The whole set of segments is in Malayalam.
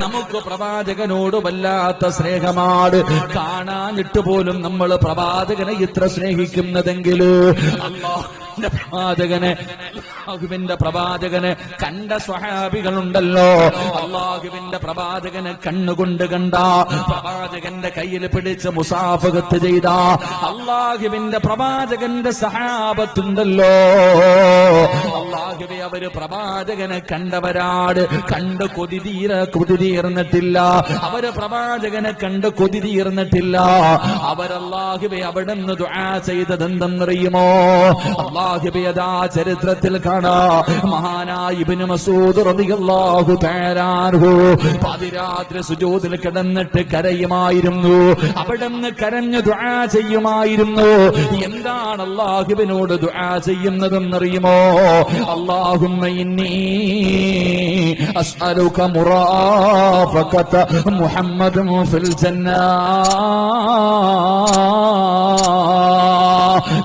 നമുക്ക് പ്രവാചകനോട് വല്ലാത്ത സ്നേഹമാണ്. കാണാനിട്ട് പോലും നമ്മൾ പ്രവാചകനെ ഇത്ര സ്നേഹിക്കുന്നതെങ്കിൽ അള്ളാഹുവിന്റെ പ്രവാചകനെ കണ്ട സ്വഹാബികളുണ്ടല്ലോ. അള്ളാഹുവിന്റെ പ്രവാചകനെ കണ്ണുകൊണ്ട് കണ്ട, പ്രവാചകന്റെ കയ്യിൽ പിടിച്ച് മുസാഫഹത്ത് ചെയ്ത അള്ളാഹുവിന്റെ പ്രവാചകന്റെ സഹാബത്തുണ്ടല്ലോ. അള്ളാഹുവേ, അവര് പ്രവാചകനെ കണ്ടവരാട്. കണ്ട് കൊതി തീർന്നിട്ടില്ല. അവര് പ്രവാചകനെ കണ്ട് കൊതി തീർന്നിട്ടില്ല. അവരല്ലാഹുവേ അവിടുന്ന് ദുആ ചെയ്തതെന്തെന്നറിയുമോ? അല്ലാഹുവേ, അതാ ചരിത്രത്തിൽ കാണാ, മഹാനായ ഇബ്നു മസ്ഊദ് റളിയല്ലാഹു തആല അൻഹു പാതിരാത്രി സുജൂദിൽ കിടന്നിട്ട് കരയുമായിരുന്നു. അവിടുന്ന് കരഞ്ഞു ദുആ ചെയ്യുമായിരുന്നു. എന്താണ് അല്ലാഹുവിനോട് ദുആ ചെയ്യുന്നതെന്നറിയുമോ? അല്ലാഹുമ്മ ഇന്നി അസ്അലുക മുറാഫഖത മുഹമ്മദൻ ഫിൽ ജന്നാ.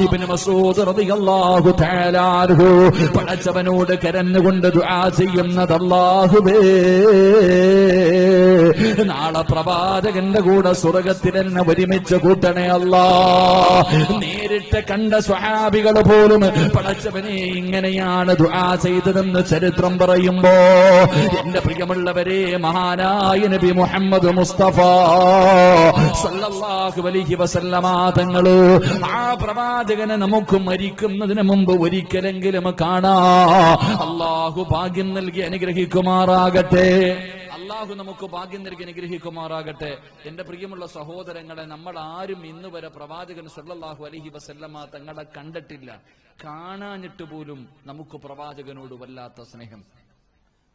ഇബ്നു മസ്ഊദ് റളിയല്ലാഹു തആല അൻഹു പടച്ചവനോട് കരഞ്ഞുകൊണ്ട് ദുആ ചെയ്യുന്നത്, അല്ലാഹുവേ, നാളെ പ്രവാചകന്റെ കൂടെ സ്വർഗ്ഗത്തിൽ എന്നെ ഒരുമിച്ച് കൂട്ടണേ അല്ലാ. നേരിട്ട് കണ്ട സ്വഹാബികൾ പോലും പടച്ചവനെ ഇങ്ങനെയാണ് ദുആ ചെയ്തതെന്ന് ചരിത്രം പറയുമ്പോ, എന്റെ പ്രിയമുള്ളവരെ, മഹാനായ നബി മുഹമ്മദ് മുസ്തഫ സല്ലല്ലാഹു അലൈഹി വസല്ലമ തങ്ങള് ആ പ്രവാചകനെ നമുക്ക് മരിക്കുന്നതിന് മുമ്പ് ഒരിക്കലെങ്കിലും കാണാ. അല്ലാഹു ഭാഗ്യം നൽകി അനുഗ്രഹിക്കുമാറാകട്ടെ. അല്ലാഹു നമുക്ക് ഭാഗ്യം നൽകി അനുഗ്രഹിക്കുമാറാകട്ടെ. എന്റെ പ്രിയമുള്ള സഹോദരങ്ങളെ, നമ്മൾ ആരും ഇന്ന് വരെ പ്രവാചകൻ സല്ലല്ലാഹു അലൈഹി വസല്ലമ തങ്ങളെ കണ്ടിട്ടില്ല. കാണാനിട്ട് പോലും നമുക്ക് പ്രവാചകനോട് വല്ലാത്ത സ്നേഹം.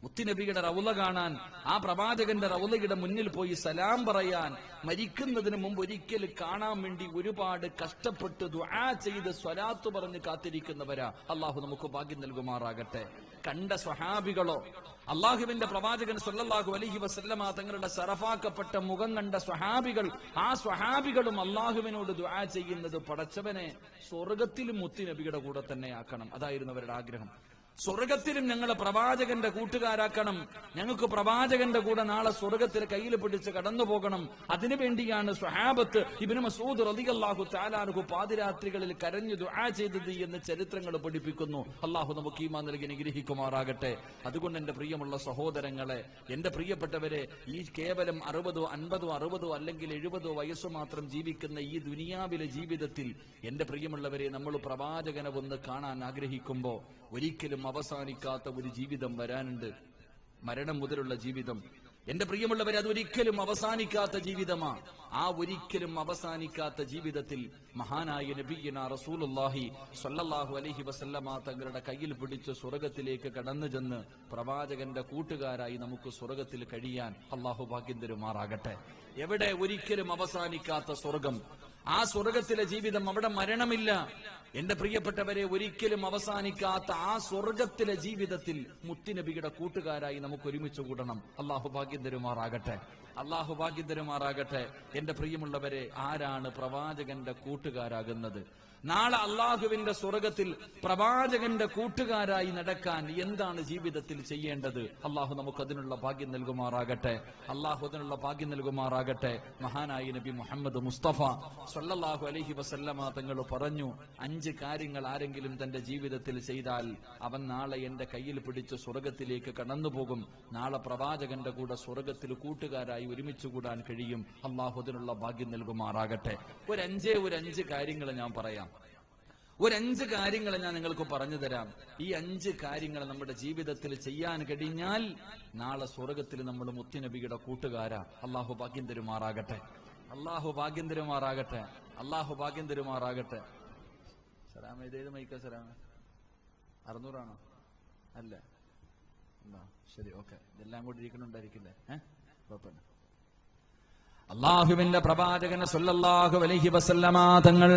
മുത്തുനബിയുടെ റൗള കാണാൻ, ആ പ്രവാചകന്റെ റൗളയുടെ മുന്നിൽ പോയി സലാം പറയാൻ, മരിക്കുന്നതിന് മുമ്പ് ഒരിക്കൽ കാണാൻ വേണ്ടി ഒരുപാട് കഷ്ടപ്പെട്ട് ദുആ ചെയ്ത് സ്വലാത്ത് പറഞ്ഞ് കാത്തിരിക്കുന്നവരാ. അള്ളാഹു നമുക്ക് ഭാഗ്യം നൽകുമാറാകട്ടെ. കണ്ട സ്വഹാബികളോ, അള്ളാഹുവിന്റെ പ്രവാചകൻ സല്ലല്ലാഹു അലൈഹി വസല്ലമ തങ്ങളുടെ സറഫാക്കപ്പെട്ട മുഖം കണ്ട സ്വഹാബികൾ, ആ സ്വഹാബികളും അള്ളാഹുവിനോട് ദുആ ചെയ്യുന്നത്, പടച്ചവനെ സ്വർഗത്തിലും മുത്തുനബിയുടെ കൂടെ തന്നെ ആക്കണം. അതായിരുന്നു അവരുടെ ആഗ്രഹം. സ്വർഗത്തിലും ഞങ്ങളെ പ്രവാചകന്റെ കൂട്ടുകാരാക്കണം. ഞങ്ങൾക്ക് പ്രവാചകന്റെ കൂടെ നാളെ സ്വർഗത്തിൽ കയ്യിൽ പിടിച്ച് കടന്നു പോകണം. അതിനുവേണ്ടിയാണ് സ്വഹാബത്ത് ഇബ്നു മസ്ഊദ് റളിയല്ലാഹു തആല അൻഹു പാതിരാത്രികളിൽ കരഞ്ഞു ദുആ ചെയ്തത് എന്ന് ചരിത്രങ്ങൾ പഠിപ്പിക്കുന്നു. അല്ലാഹു നമുക്ക് ഈമാൻ നൽകി അനുഗ്രഹിക്കുമാറാകട്ടെ. അതുകൊണ്ട് എന്റെ പ്രിയമുള്ള സഹോദരങ്ങളെ, എന്റെ പ്രിയപ്പെട്ടവരെ, ഈ കേവലം 60, 50, 60 അല്ലെങ്കിൽ 70 വയസ്സ് മാത്രം ജീവിക്കുന്ന ഈ ദുനിയാവിലെ ജീവിതത്തിൽ എന്റെ പ്രിയമുള്ളവരെ, നമ്മൾ പ്രവാചകനെ ഒന്ന് കാണാൻ ആഗ്രഹിക്കുമ്പോ ഒരിക്കലും അവസാനിക്കാത്ത ഒരു ജീവിതം വരാനുണ്ട്. മരണം മുതലുള്ള ജീവിതം. എന്റെ പ്രിയമുള്ളവരെ, അതൊരിക്കലും അവസാനിക്കാത്ത ജീവിതമാ. ആ ഒരിക്കലും അവസാനിക്കാത്ത ജീവിതത്തിൽ മഹാനായ നബിയ്യനാ റസൂലുള്ളാഹി സ്വല്ലല്ലാഹു അലൈഹി വസല്ലമ തങ്ങളുടെ കയ്യിൽ പിടിച്ച് സ്വർഗത്തിലേക്ക് കടന്നു ചെന്ന് പ്രവാചകന്റെ കൂട്ടുകാരായി നമുക്ക് സ്വർഗത്തിൽ കഴിയാൻ അള്ളാഹു ഭാഗ്യം തരുമാറാകട്ടെ. എവിടെ ഒരിക്കലും അവസാനിക്കാത്ത സ്വർഗം, ആ സ്വർഗത്തിലെ ജീവിതം, അവിടെ മരണമില്ല. എന്റെ പ്രിയപ്പെട്ടവരെ, ഒരിക്കലും അവസാനിക്കാത്ത ആ സ്വർഗത്തിലെ ജീവിതത്തിൽ മുത്തുനബിയുടെ കൂട്ടുകാരായി നമുക്ക് ഒരുമിച്ച് കൂടണം. അള്ളാഹു ഭാഗ്യം തരുമാറാകട്ടെ. അള്ളാഹു ഭാഗ്യം തരുമാറാകട്ടെ. എന്റെ പ്രിയമുള്ളവരെ, ആരാണ് പ്രവാചകന്റെ കൂട്ടുകാരാകുന്നത്? നാളെ അള്ളാഹുവിന്റെ സ്വർഗത്തിൽ പ്രവാചകന്റെ കൂട്ടുകാരായി നടക്കാൻ എന്താണ് ജീവിതത്തിൽ ചെയ്യേണ്ടത്? അള്ളാഹു നമുക്ക് അതിനുള്ള ഭാഗ്യം നൽകുമാറാകട്ടെ. അള്ളാഹു അതിനുള്ള ഭാഗ്യം നൽകുമാറാകട്ടെ. മഹാനായ നബി മുഹമ്മദ് മുസ്തഫ സല്ലല്ലാഹു അലൈഹി വസല്ലമ തങ്ങൾ പറഞ്ഞു, 5 കാര്യങ്ങൾ ആരെങ്കിലും തന്റെ ജീവിതത്തിൽ ചെയ്താൽ അവൻ നാളെ എന്റെ കയ്യിൽ പിടിച്ച് സ്വർഗത്തിലേക്ക് കടന്നുപോകും. നാളെ പ്രവാചകന്റെ കൂടെ സ്വർഗത്തിൽ കൂട്ടുകാരായി ഒരുമിച്ച് കൂടാൻ കഴിയും. അള്ളാഹു അതിനുള്ള ഭാഗ്യം നൽകുമാറാകട്ടെ. ഒരു 5 കാര്യങ്ങൾ ഞാൻ പറയാം. ഒരു 5 കാര്യങ്ങൾ ഞാൻ നിങ്ങൾക്ക് പറഞ്ഞു തരാം. ഈ 5 കാര്യങ്ങൾ നമ്മുടെ ജീവിതത്തിൽ ചെയ്യാൻ കഴിഞ്ഞാൽ നാളെ സ്വർഗത്തിൽ നമ്മൾ മുത്തുനബിയുടെ കൂട്ടുകാരാ. അള്ളാഹു ഭാഗ്യം തരുമാറാകട്ടെ. അള്ളാഹു ഭാഗ്യം തരുമാറാകട്ടെ. അള്ളാഹു ഭാഗ്യം തരുമാറാകട്ടെ. സലാം, ഇതേത് മൈക്ക സലാം? 600 ആണോ? അല്ല, ശരി, ഓക്കെ. ഇതെല്ലാം കൂടി ഇരിക്കണുണ്ടായിരിക്കില്ലേ? കുഴപ്പമില്ല. അള്ളാഹുവിന്റെ പ്രവാചകൻ സല്ലല്ലാഹു അലൈഹി വസല്ലമ തങ്ങൾ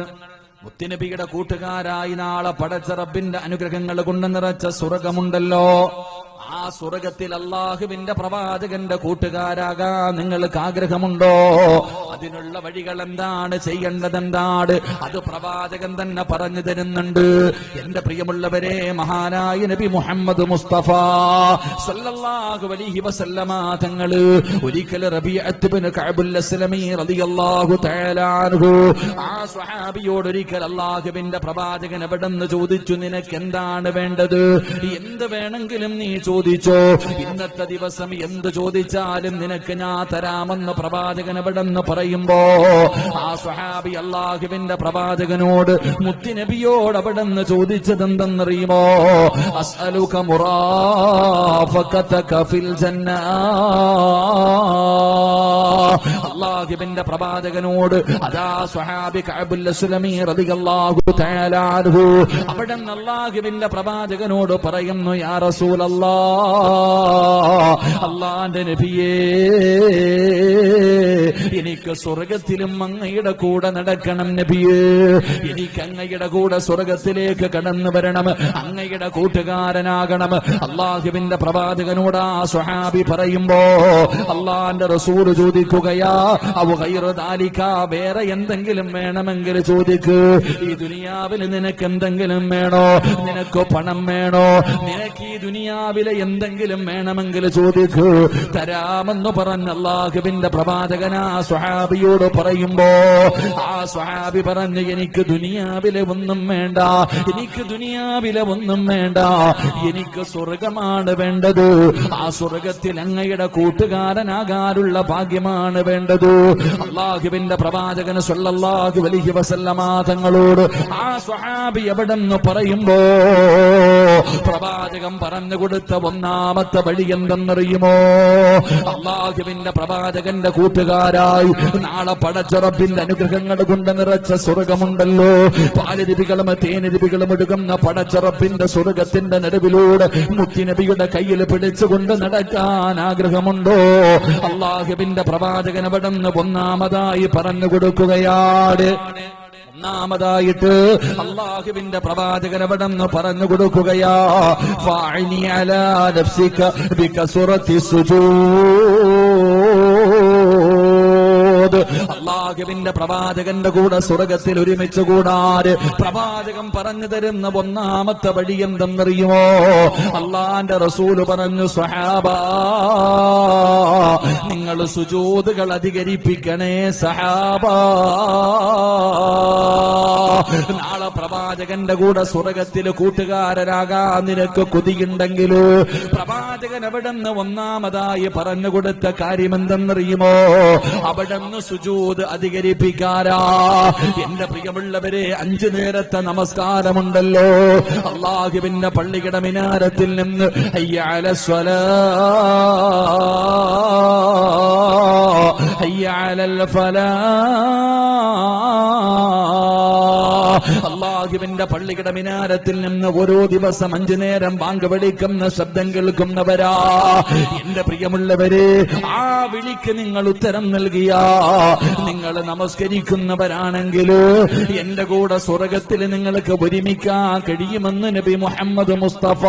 മുത്തുനബിയുടെ കൂട്ടുകാരായി നാളെ പടച്ച റബ്ബിന്റെ അനുഗ്രഹങ്ങൾ കൊണ്ട് നിറച്ച സ്വർഗമുണ്ടല്ലോ. ആ സ്വർഗത്തിൽ അള്ളാഹുവിന്റെ പ്രവാചകന്റെ കൂട്ടുകാരാകാൻ നിങ്ങൾക്ക് ആഗ്രഹമുണ്ടോ? അതിനുള്ള വഴികൾ എന്താണ്, ചെയ്യേണ്ടത് എന്താണ്, അത് പ്രവാചകൻ തന്നെ പറഞ്ഞു തരുന്നുണ്ട്. എന്റെ പ്രിയമുള്ളവരെ, മഹാനായ നബി മുഹമ്മദ് മുസ്തഫ സല്ലല്ലാഹു അലൈഹി വസല്ലമ തങ്ങള് ഒരിക്കൽ റബീഅത്ത് ഇബ്നു കഅബുൽ അസ്ലമി റളിയല്ലാഹു തആല അൻഹു ആ സ്വഹാബിയോട് ഒരിക്കൽ അല്ലാഹുവിന്റെ പ്രവാചകൻ എവിടെന്ന് ചോദിച്ചു, നിനക്ക് എന്താണ് വേണ്ടത്, എന്ത് വേണമെങ്കിലും നീ ചോദിച്ചോ, ഇന്നത്തെ ദിവസം എന്ത് ചോദിച്ചാലും നിനക്ക് ഞാൻ തരാമെന്ന് പ്രവാചകൻ എവിടെന്ന് പറയുമ്പോ ആ സ്വഹാബി അല്ലാഹുവിന്റെ പ്രവാചകനോട് മുത്തുനബിയോട് എവിടെന്ന് ചോദിച്ചത് എന്തെന്നറിയുമോ? അസ്അലുക മുറാഫഖതക ഫിൽ ജന്ന. അല്ലാഹുവിന്റെ പ്രവാചകനോട് അതാ സ്വഹാബി കഅബുൽ അസ്ലമി റളിയല്ലാഹു തആല അൻഹു അവിടെന്ന് അല്ലാഹുവിന്റെ പ്രവാചകനോട് പറയുന്നു, യാ റസൂലല്ലാഹ്, അല്ലാഹുവിന്റെ നബിയേ, എനിക്ക് സ്വർഗത്തിലും അങ്ങയുടെ കൂടെ നടക്കണം നബിയേ, എനിക്ക് അങ്ങയുടെ കൂടെ സ്വർഗത്തിലേക്ക് കടന്നു വരണം, അങ്ങയുടെ കൂട്ടുകാരനാകണം. അല്ലാഹുവിന്റെ പ്രവാചകനോട് ആ സ്വഹാബി പറയുമ്പോ അല്ലാഹുവിന്റെ റസൂൽ ചോദിക്കുകയാ, അവ ഗൈറു ദാലിക, വേറെ എന്തെങ്കിലും വേണമെങ്കിൽ ചോദിക്ക്. ഈ ദുനിയാവിൽ നിനക്ക് എന്തെങ്കിലും വേണോ? നിനക്ക് പണം വേണോ? നിനക്ക് ഈ ദുനിയാവിലെ എന്തെങ്കിലും വേണമെങ്കിൽ ചോദിക്ക്, തരാമെന്ന് പറഞ്ഞ അല്ലാഹുവിന്റെ പ്രവാചകൻ ആ സ്വഹാബിയോട് പറയുമ്പോ ആ സ്വഹാബി പറഞ്ഞു, എനിക്ക് ദുനിയാവിലെ ഒന്നും വേണ്ട, എനിക്ക് ദുനിയാവിലെ ഒന്നും വേണ്ട, എനിക്ക് സ്വർഗമാണ് വേണ്ടത്. ആ സ്വർഗത്തിൽ അങ്ങയുടെ കൂട്ടുകാരനാകാനുള്ള ഭാഗ്യമാണ് വേണ്ടത്. അല്ലാഹുവിന്റെ പ്രവാചകൻ സ്വല്ലല്ലാഹു അലൈഹി വസല്ലമ തങ്ങളോട് ആ സ്വഹാബി എവിടെന്ന് പറയുമ്പോ പ്രവാചകൻ പറഞ്ഞു കൊടുത്ത ഒന്നാമത്തെ വഴി എന്തെന്നറിയുമോ? അല്ലാഹുവിന്റെ പ്രവാചകന്റെ കൂട്ടുകാരായി നാളെ പടച്ചറപ്പിന്റെ അനുഗ്രഹങ്ങൾ കൊണ്ട് നിറച്ച സ്വർഗമുണ്ടല്ലോ, പാലരുവികളും തേനരുവികളും എടുക്കുന്ന പടച്ചറപ്പിന്റെ സ്വർഗത്തിന്റെ നടുവിലൂടെ മുത്തുനബിയുടെ കയ്യിൽ പിടിച്ചുകൊണ്ട് നടക്കാൻ ആഗ്രഹമുണ്ടോ? അല്ലാഹുവിന്റെ പ്രവാചകൻ അവിടുന്ന് ഒന്നാമതായി പറഞ്ഞു കൊടുക്കുകയാണ്. ഒന്നാമതായിട്ട് അല്ലാഹുവിന്റെ പ്രവാചകൻ അവിടെന്ന് പറഞ്ഞു കൊടുക്കുകയാ, ഫഅനി അലാ നഫ്സിക ബികസ്റത്തി സുജൂദ്. അല്ലാഹുവിന്റെ പ്രവാചകന്റെ കൂടെ സ്വർഗത്തിൽ ഒരുമിച്ച് കൂടാൻ പ്രവാചകൻ പറഞ്ഞു തരുന്ന ഒന്നാമത്തെ വഴി എന്തെന്നറിയുമോ? അല്ലാഹുവിന്റെ റസൂൽ പറഞ്ഞു, സ്വഹാബാ, നിങ്ങൾ സുജൂദുകൾ അധികരിപ്പിക്കണേ സഹാബാ. നാളെ പ്രവാചകന്റെ കൂടെ സ്വർഗത്തിൽ കൂട്ടുകാരനാകാൻ നിനക്ക് കൊതിയുണ്ടെങ്കിൽ പ്രവാചകൻ അവിടെന്ന് ഒന്നാമതായി പറഞ്ഞു കൊടുത്ത കാര്യം എന്തെന്നറിയുമോ? അവിടെന്ന് സുജൂദ് അധികരിപ്പിക്കാരാ. എന്റെ പ്രിയമുള്ളവരെ, 5 നേരത്തെ നമസ്കാരമുണ്ടല്ലോ, അല്ലാഹുവിന്റെ പള്ളിയുടെ മിനാരത്തിൽ നിന്ന് ഹയ്യ അലസ്സലാ, ഹയ്യ അലൽ ഫലാഹ്, അല്ലാഹുവിന്റെ പള്ളിയുടെ മിനാരത്തിൽ നിന്ന് ഓരോ ദിവസം 5 നേരം ബാങ്ക് വിളിക്കുന്ന ശബ്ദം കേൾക്കുന്നവരാ. എന്റെ പ്രിയമുള്ളവരെ, ആ വിളിക്ക് നിങ്ങൾ ഉത്തരം നൽകിയ നിങ്ങൾ നമസ്കരിക്കുന്നവരാണെങ്കിൽ എന്റെ കൂടെ സ്വർഗത്തിൽ നിങ്ങൾക്ക് ഒരുമിക്കാൻ കഴിയുമെന്ന് നബി മുഹമ്മദ് മുസ്തഫ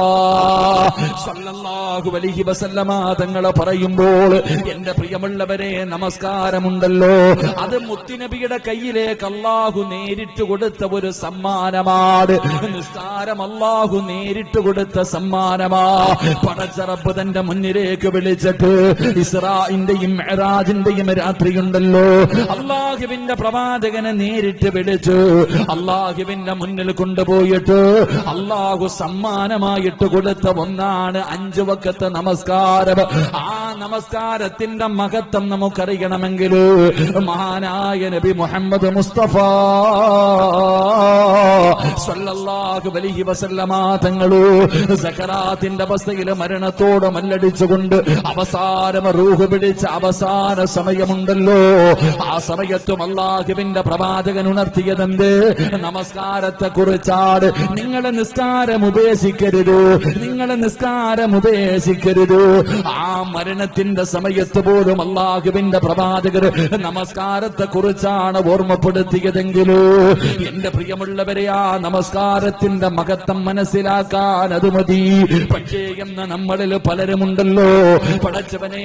സല്ലല്ലാഹു അലൈഹി വസല്ലമ തങ്ങൾ പറയുമ്പോൾ എന്റെ പ്രിയമുള്ളവരെ, നമസ്കാരമുണ്ടല്ലോ, അത് മുത്തുനബിയുടെ കയ്യിലേക്ക് അല്ലാഹു നേരിട്ട് കൊടുത്ത ഒരു സമ്മാനമാണ്. നിസ്കാരം അല്ലാഹു നേരിട്ട് കൊടുത്ത സമ്മാനമാ. പടച്ച റബ്ബ് തന്റെ മുന്നിലേക്ക് വിളിച്ചിട്ട് ഇസ്രാഇന്റെയും മിഅ്റാജിന്റെയും രാത്രിയുണ്ടല്ലോ, അല്ലാഹുവിന്റെ പ്രവാചകനെ നേരിട്ട് വിളിച്ചു അല്ലാഹുവിന്റെ മുന്നിൽ കൊണ്ടുപോയിട്ട് അല്ലാഹു സമ്മാനമായിട്ട് കൊടുത്ത ഒന്നാണ് 5 വഖത്ത് നമസ്കാരം. ആ നമസ്കാരത്തിന്റെ മഹത്വം നമുക്കറിയണമെങ്കിൽ മഹാനായ നബി മുഹമ്മദ് മുസ്തഫ സല്ലല്ലാഹു അലൈഹി വസല്ലമ തങ്ങള് സക്കറാത്തിന്റെ അവസ്ഥയിൽ മരണത്തോട് മല്ലടിച്ചുകൊണ്ട് അവസാനം റൂഹ് പിടിച്ച അവസാന സമയമുണ്ടല്ലോ, ആ സമയത്തും അല്ലാഹുവിന്റെ പ്രവാചകൻ ഉണർത്തിയതെന്ത്? നമസ്കാരത്തെ കുറിച്ചാണ്. നിങ്ങളെ നിസ്കാരം ഉപേക്ഷിക്കരുത്, നിങ്ങളെ നിസ്കാരം ഉപേക്ഷിക്കരുത്. ആ മരണത്തിന്റെ സമയത്ത് പോലും അല്ലാഹുവിന്റെ പ്രവാചകർ നമസ്കാരത്തെ കുറിച്ചാണ് ഓർമ്മപ്പെടുത്തിയതെങ്കിലും എന്റെ പ്രിയമുള്ളവരെ, ആ നമസ്കാരത്തിന്റെ മഹത്വം മനസ്സിലാക്കാൻ അത് മതി. പക്ഷേ എന്ന് നമ്മളിൽ പലരുമുണ്ടല്ലോ, പടച്ചവനെ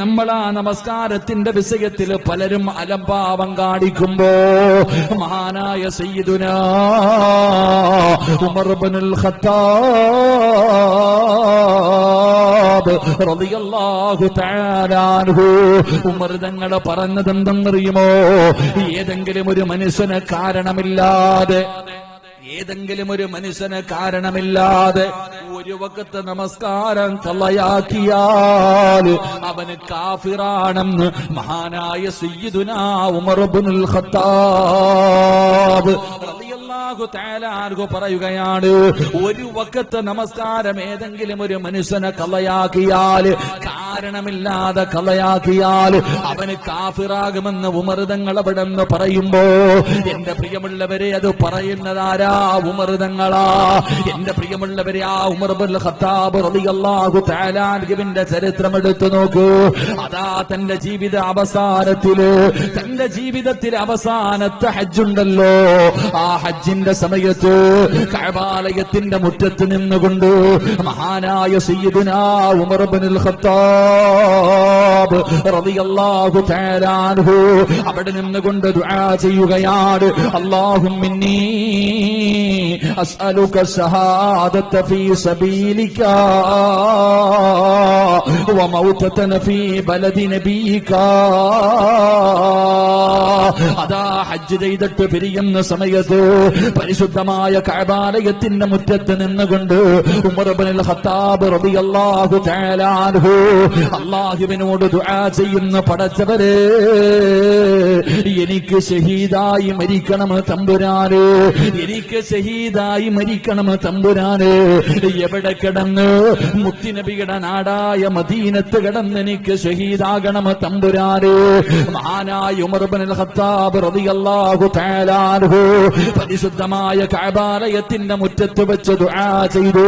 നമ്മളാ നമസ്കാരത്തിന്റെ വിഷയത്തിൽ പലരും അലംഭാവം കാണിക്കുമ്പോ മഹാനായ സയ്യിദുനാ ഉമർ ഇബ്നുൽ ഖത്താബ് റളിയല്ലാഹു തആല അൻഹു ഉമർ തങ്ങളെ പറഞ്ഞതെന്തെന്നറിയുമോ? ഏതെങ്കിലും ഒരു മനുഷ്യന് കാരണമില്ലാതെ ഒരു വഖത്ത് നമസ്കാരം കളയാക്കിയാൽ അവന് കാഫിറാണെന്ന് മഹാനായ സയ്യിദുനാ ഉമർ ഇബ്നുൽ ഖത്താബ് റളിയല്ലാഹു തആല അൻഹു പറയുകയാണ്, ഒരു വഖത്ത് നമസ്കാരം ഏതെങ്കിലും ഒരു മനുഷ്യനെ കളയാക്കിയാൽ, കാരണമില്ലാതെ കളയാക്കിയാൽ അവന് കാഫിറാകുമെന്ന് ഉമർ തങ്ങൾ അവിടെ നിന്ന് പറയുമ്പോ, എന്റെ പ്രിയമുള്ളവരെ, അത് പറയുന്നതാരാ? ഉമർ തങ്ങളാ. എന്റെ പ്രിയമുള്ളവരെ, ആ ഉമർ ഇബ്നുൽ ഖത്താബ് റളിയല്ലാഹു തആല അൻഹുവിന്റെ ചരിത്രം എടുത്തു നോക്കൂ. അതാ തന്റെ ജീവിതത്തിലെ അവസാനത്തെ ഹജ്ജുണ്ടല്ലോ, ആ ഹജ്ജിന്റെ സമയത്ത് കഅബാലയത്തിന്റെ മുറ്റത്ത് നിന്നുകൊണ്ട് മഹാനായ സയ്യിദുനാ ഉമർ ഇബ്നുൽ ഖത്താബ് റളിയല്ലാഹു തആല അൻഹു അവിടെ നിന്നുകൊണ്ട് ദുആ ചെയ്യുകയാണ്. അല്ലാഹുമ്മ അസ്അലുക ശഹാദത ഫീ സബീലിക വമൗതതന ഫീ ബലദി നബിയിക. അതാ ഹജ്ജ് ചെയ്തിട്ട് പിരിയുന്ന സമയത്ത് പരിശുദ്ധമായ കഅബാലയത്തിന്റെ മുറ്റത്ത് നിന്നുകൊണ്ട് ഉമർ ഇബ്നുൽ ഖത്താബ് റളിയല്ലാഹു തആല അൻഹു അല്ലാഹുവിനോട് ദുആ ചെയ്യുന്ന, പടച്ചവരേ, എനിക്ക് ഷഹീദായി മരിക്കണം തമ്പുരാനെ, എനിക്ക് ഷഹീദായി മരിക്കണം തമ്പുരാനെ. എവിടെ കിടന്ന്? മുത്തുനബിയുടെ നാടായ മദീനത്ത് കിടന്ന് എനിക്ക് ഷഹീദാകണം തമ്പുരാനെ. മഹാനായ ഉമർ ഇബ്നുൽ ഖത്താബ് റളിയല്ലാഹു തആല അൻഹു പരിശുദ്ധമായ കഅബാലയത്തിന്റെ മുറ്റത്ത് വെച്ച് ദുആ ചെയ്തു.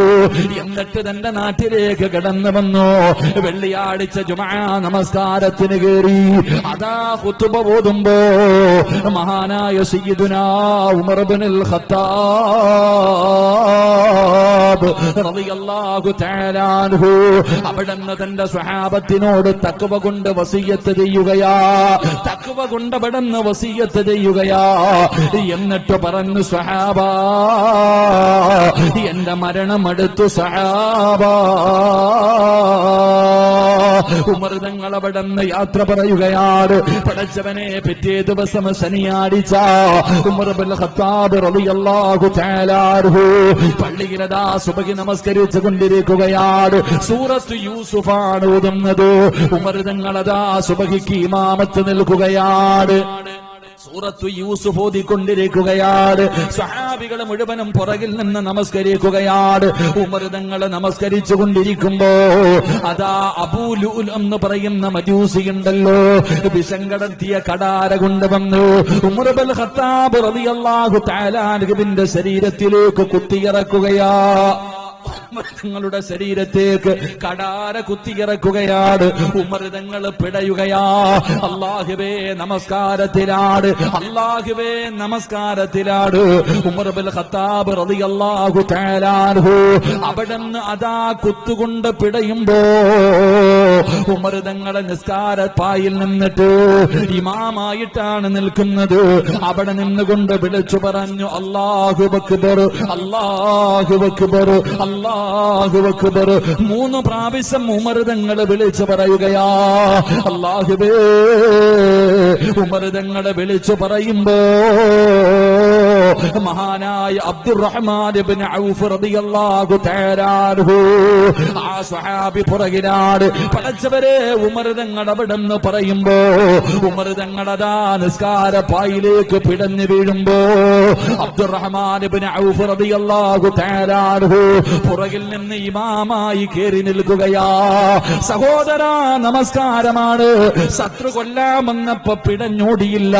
എന്നിട്ട് തന്റെ നാട്ടിലേക്ക് കടന്നു വന്നു. വെള്ളിയാഴ്ച ജുമുഅ നമസ്കാരത്തിന് കയറി. അതാ ഖുതുബ ഓതുമ്പോ മഹാനായ സയ്യിദുനാ ഉമർ ഇബ്നുൽ ഖത്താബ് റളിയല്ലാഹു തആല അൻഹു അവിടുന്ന് തന്റെ സ്വഹാബത്തിനോട് തഖ്വ കൊണ്ട് വസിയ്യത്ത് ചെയ്യുകയാ. തഖ്വ കൊണ്ട് അവിടുന്ന് വസിയ്യത്ത് ചെയ്യുകയാ. എന്നിട്ട് പറഞ്ഞു, സ്വഹാബാ, എന്റെ മരണം അടുത്തു സ്വഹാബാ. ഉമർ തങ്ങൾ അവിടുന്ന് യാത്ര പറയുകയാണ്. പടച്ചവനെ, പിറ്റേ ദിവസം ശനിയാഴ്ച ഉമർ ഇബ്നുൽ ഖത്താബ് റളിയല്ലാഹു തആല അൻഹു പള്ളിയിലതാ സുബ്ഹി നമസ്കരിച്ചു കൊണ്ടിരിക്കുകയാണ്. സൂറത്ത് യൂസുഫാണ് ഓതുന്നത്. ഉമർ തങ്ങൾ അതാ സുബ്ഹിക്ക് ഇമാമത്ത് നിൽക്കുകയാണ്. സൂറത്തു യൂസുഫ് ഓതിക്കൊണ്ടിരിക്കുകയാണ്. സ്വഹാബികൾ മുഴുവനും പുറകിൽ നിന്ന് നമസ്കരിക്കുകയാണ്. ഉമർ തങ്ങൾ നമസ്കരിച്ചു കൊണ്ടിരിക്കുമ്പോ അതാ അബൂ ലുഅൽ എന്ന് പറയുന്ന മജൂസി ഉണ്ടല്ലോ, വിഷം കടത്തിയ കടാര കൊണ്ടുവന്നു ഉമർ ഇബ്നുൽ ഖത്താബ് റളിയല്ലാഹു തആല അൻഹുവിന്റെ ശരീരത്തിലേക്ക് കുത്തിയിറക്കുകയാ. തങ്ങളുടെ ശരീരത്തേക്ക് കടാര കുത്തിയിറക്കുകയാണ്. ഉമർ തങ്ങൾ പിടയുകയാ. അല്ലാഹുവേ നമസ്കാരത്തിലാണ്, അല്ലാഹുവേ നമസ്കാരത്തിലാണ്. ഉമർ ഇബ്നുൽ ഖത്താബ് റളിയല്ലാഹു തആല അൻഹു അവിടുന്ന് അതാ കുത്തുകൊണ്ട് പിടയുമ്പോ ഉമർ തങ്ങളെ നിസ്കാരപ്പായിൽ നിന്നിട്ട് ഇമാമായിട്ടാണ് നിൽക്കുന്നത്. അവിടെ നിന്നുകൊണ്ട് വിളിച്ചു പറഞ്ഞു, അല്ലാഹു അക്ബർ, അല്ലാഹു അക്ബർ, അല്ലാഹു അക്ബർ. 3 പ്രാവശ്യം ഉമർ തങ്ങൾ വിളിച്ചു പറയുകയാ. അല്ലാഹുവേ, ഉമർ തങ്ങൾ വിളിച്ചു പറയുമ്പോ മഹാനായ അബ്ദുറഹ്മാൻ ഇബ്നു ഔഫ് റളിയല്ലാഹു തആല അൻഹു ആ സ്വഹാബി പുറകിലാണ്. പടച്ചവരെ, ഉമർ തങ്ങൾ അവിടെന്ന് പറയുമ്പോ ഉമർ തങ്ങളതാ നിസ്കാരപ്പായിലേക്ക് പിടഞ്ഞു വീഴുമ്പോ അബ്ദുറഹ്മാൻ ഇബ്നു ഔഫ് റളിയല്ലാഹു തആല അൻഹു പുറകിൽ നിന്ന് ഇമാമായി കേറി നിൽക്കുകയാ. സഹോദരാ, നമസ്കാരമാണ്. ശത്രു കൊല്ലാമെന്നപ്പോ പിടഞ്ഞോടിയില്ല.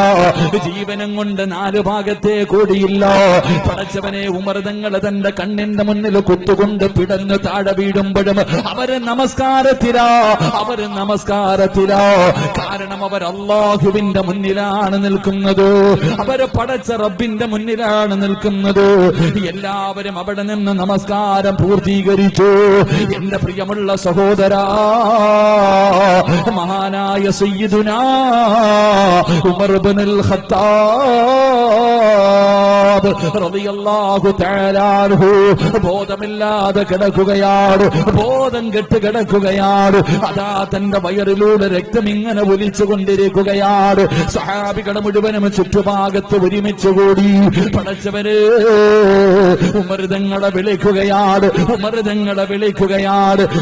ജീവനം കൊണ്ട് 4 ഭാഗത്തേക്ക് ഓടിയില്ല. പടച്ചവനെ, ഉമർ തങ്ങൾ തന്റെ കണ്ണിന്റെ മുന്നിൽ കുത്തുകൊണ്ട് പിടഞ്ഞു താഴെ വീഴുമ്പോഴും അവര് നമസ്കാരത്തിലാ. കാരണം അവർ അല്ലാഹുവിന്റെ മുന്നിലാണ് നിൽക്കുന്നത്, അവര് പടച്ച റബ്ബിന്റെ മുന്നിലാണ് നിൽക്കുന്നത്. എല്ലാവരും അവിടെ നിന്ന് നമസ്കാരം പൂർത്തീകരിച്ചു. എന്റെ പ്രിയമുള്ള സഹോദരാ, മഹാനായ സയ്യിദുനാ ഉമർ ഇബ്നുൽ ഖത്താബ് റളിയല്ലാഹു തആല അൻഹു ബോധമില്ലാതെ കിടക്കുകയാണ്, ബോധം കെട്ട് കിടക്കുകയാണ്. അതാ തന്റെ വയറിലൂടെ രക്തം ഇങ്ങനെ ഒലിച്ചുകൊണ്ടിരിക്കുകയാണ്. സഹാബികൾ മുഴുവനും ചുറ്റുഭാഗത്ത് ഒരുമിച്ച് കൂടി പടച്ചവര് ഉമർ തങ്ങളെ വിളിക്കുകയാണ്.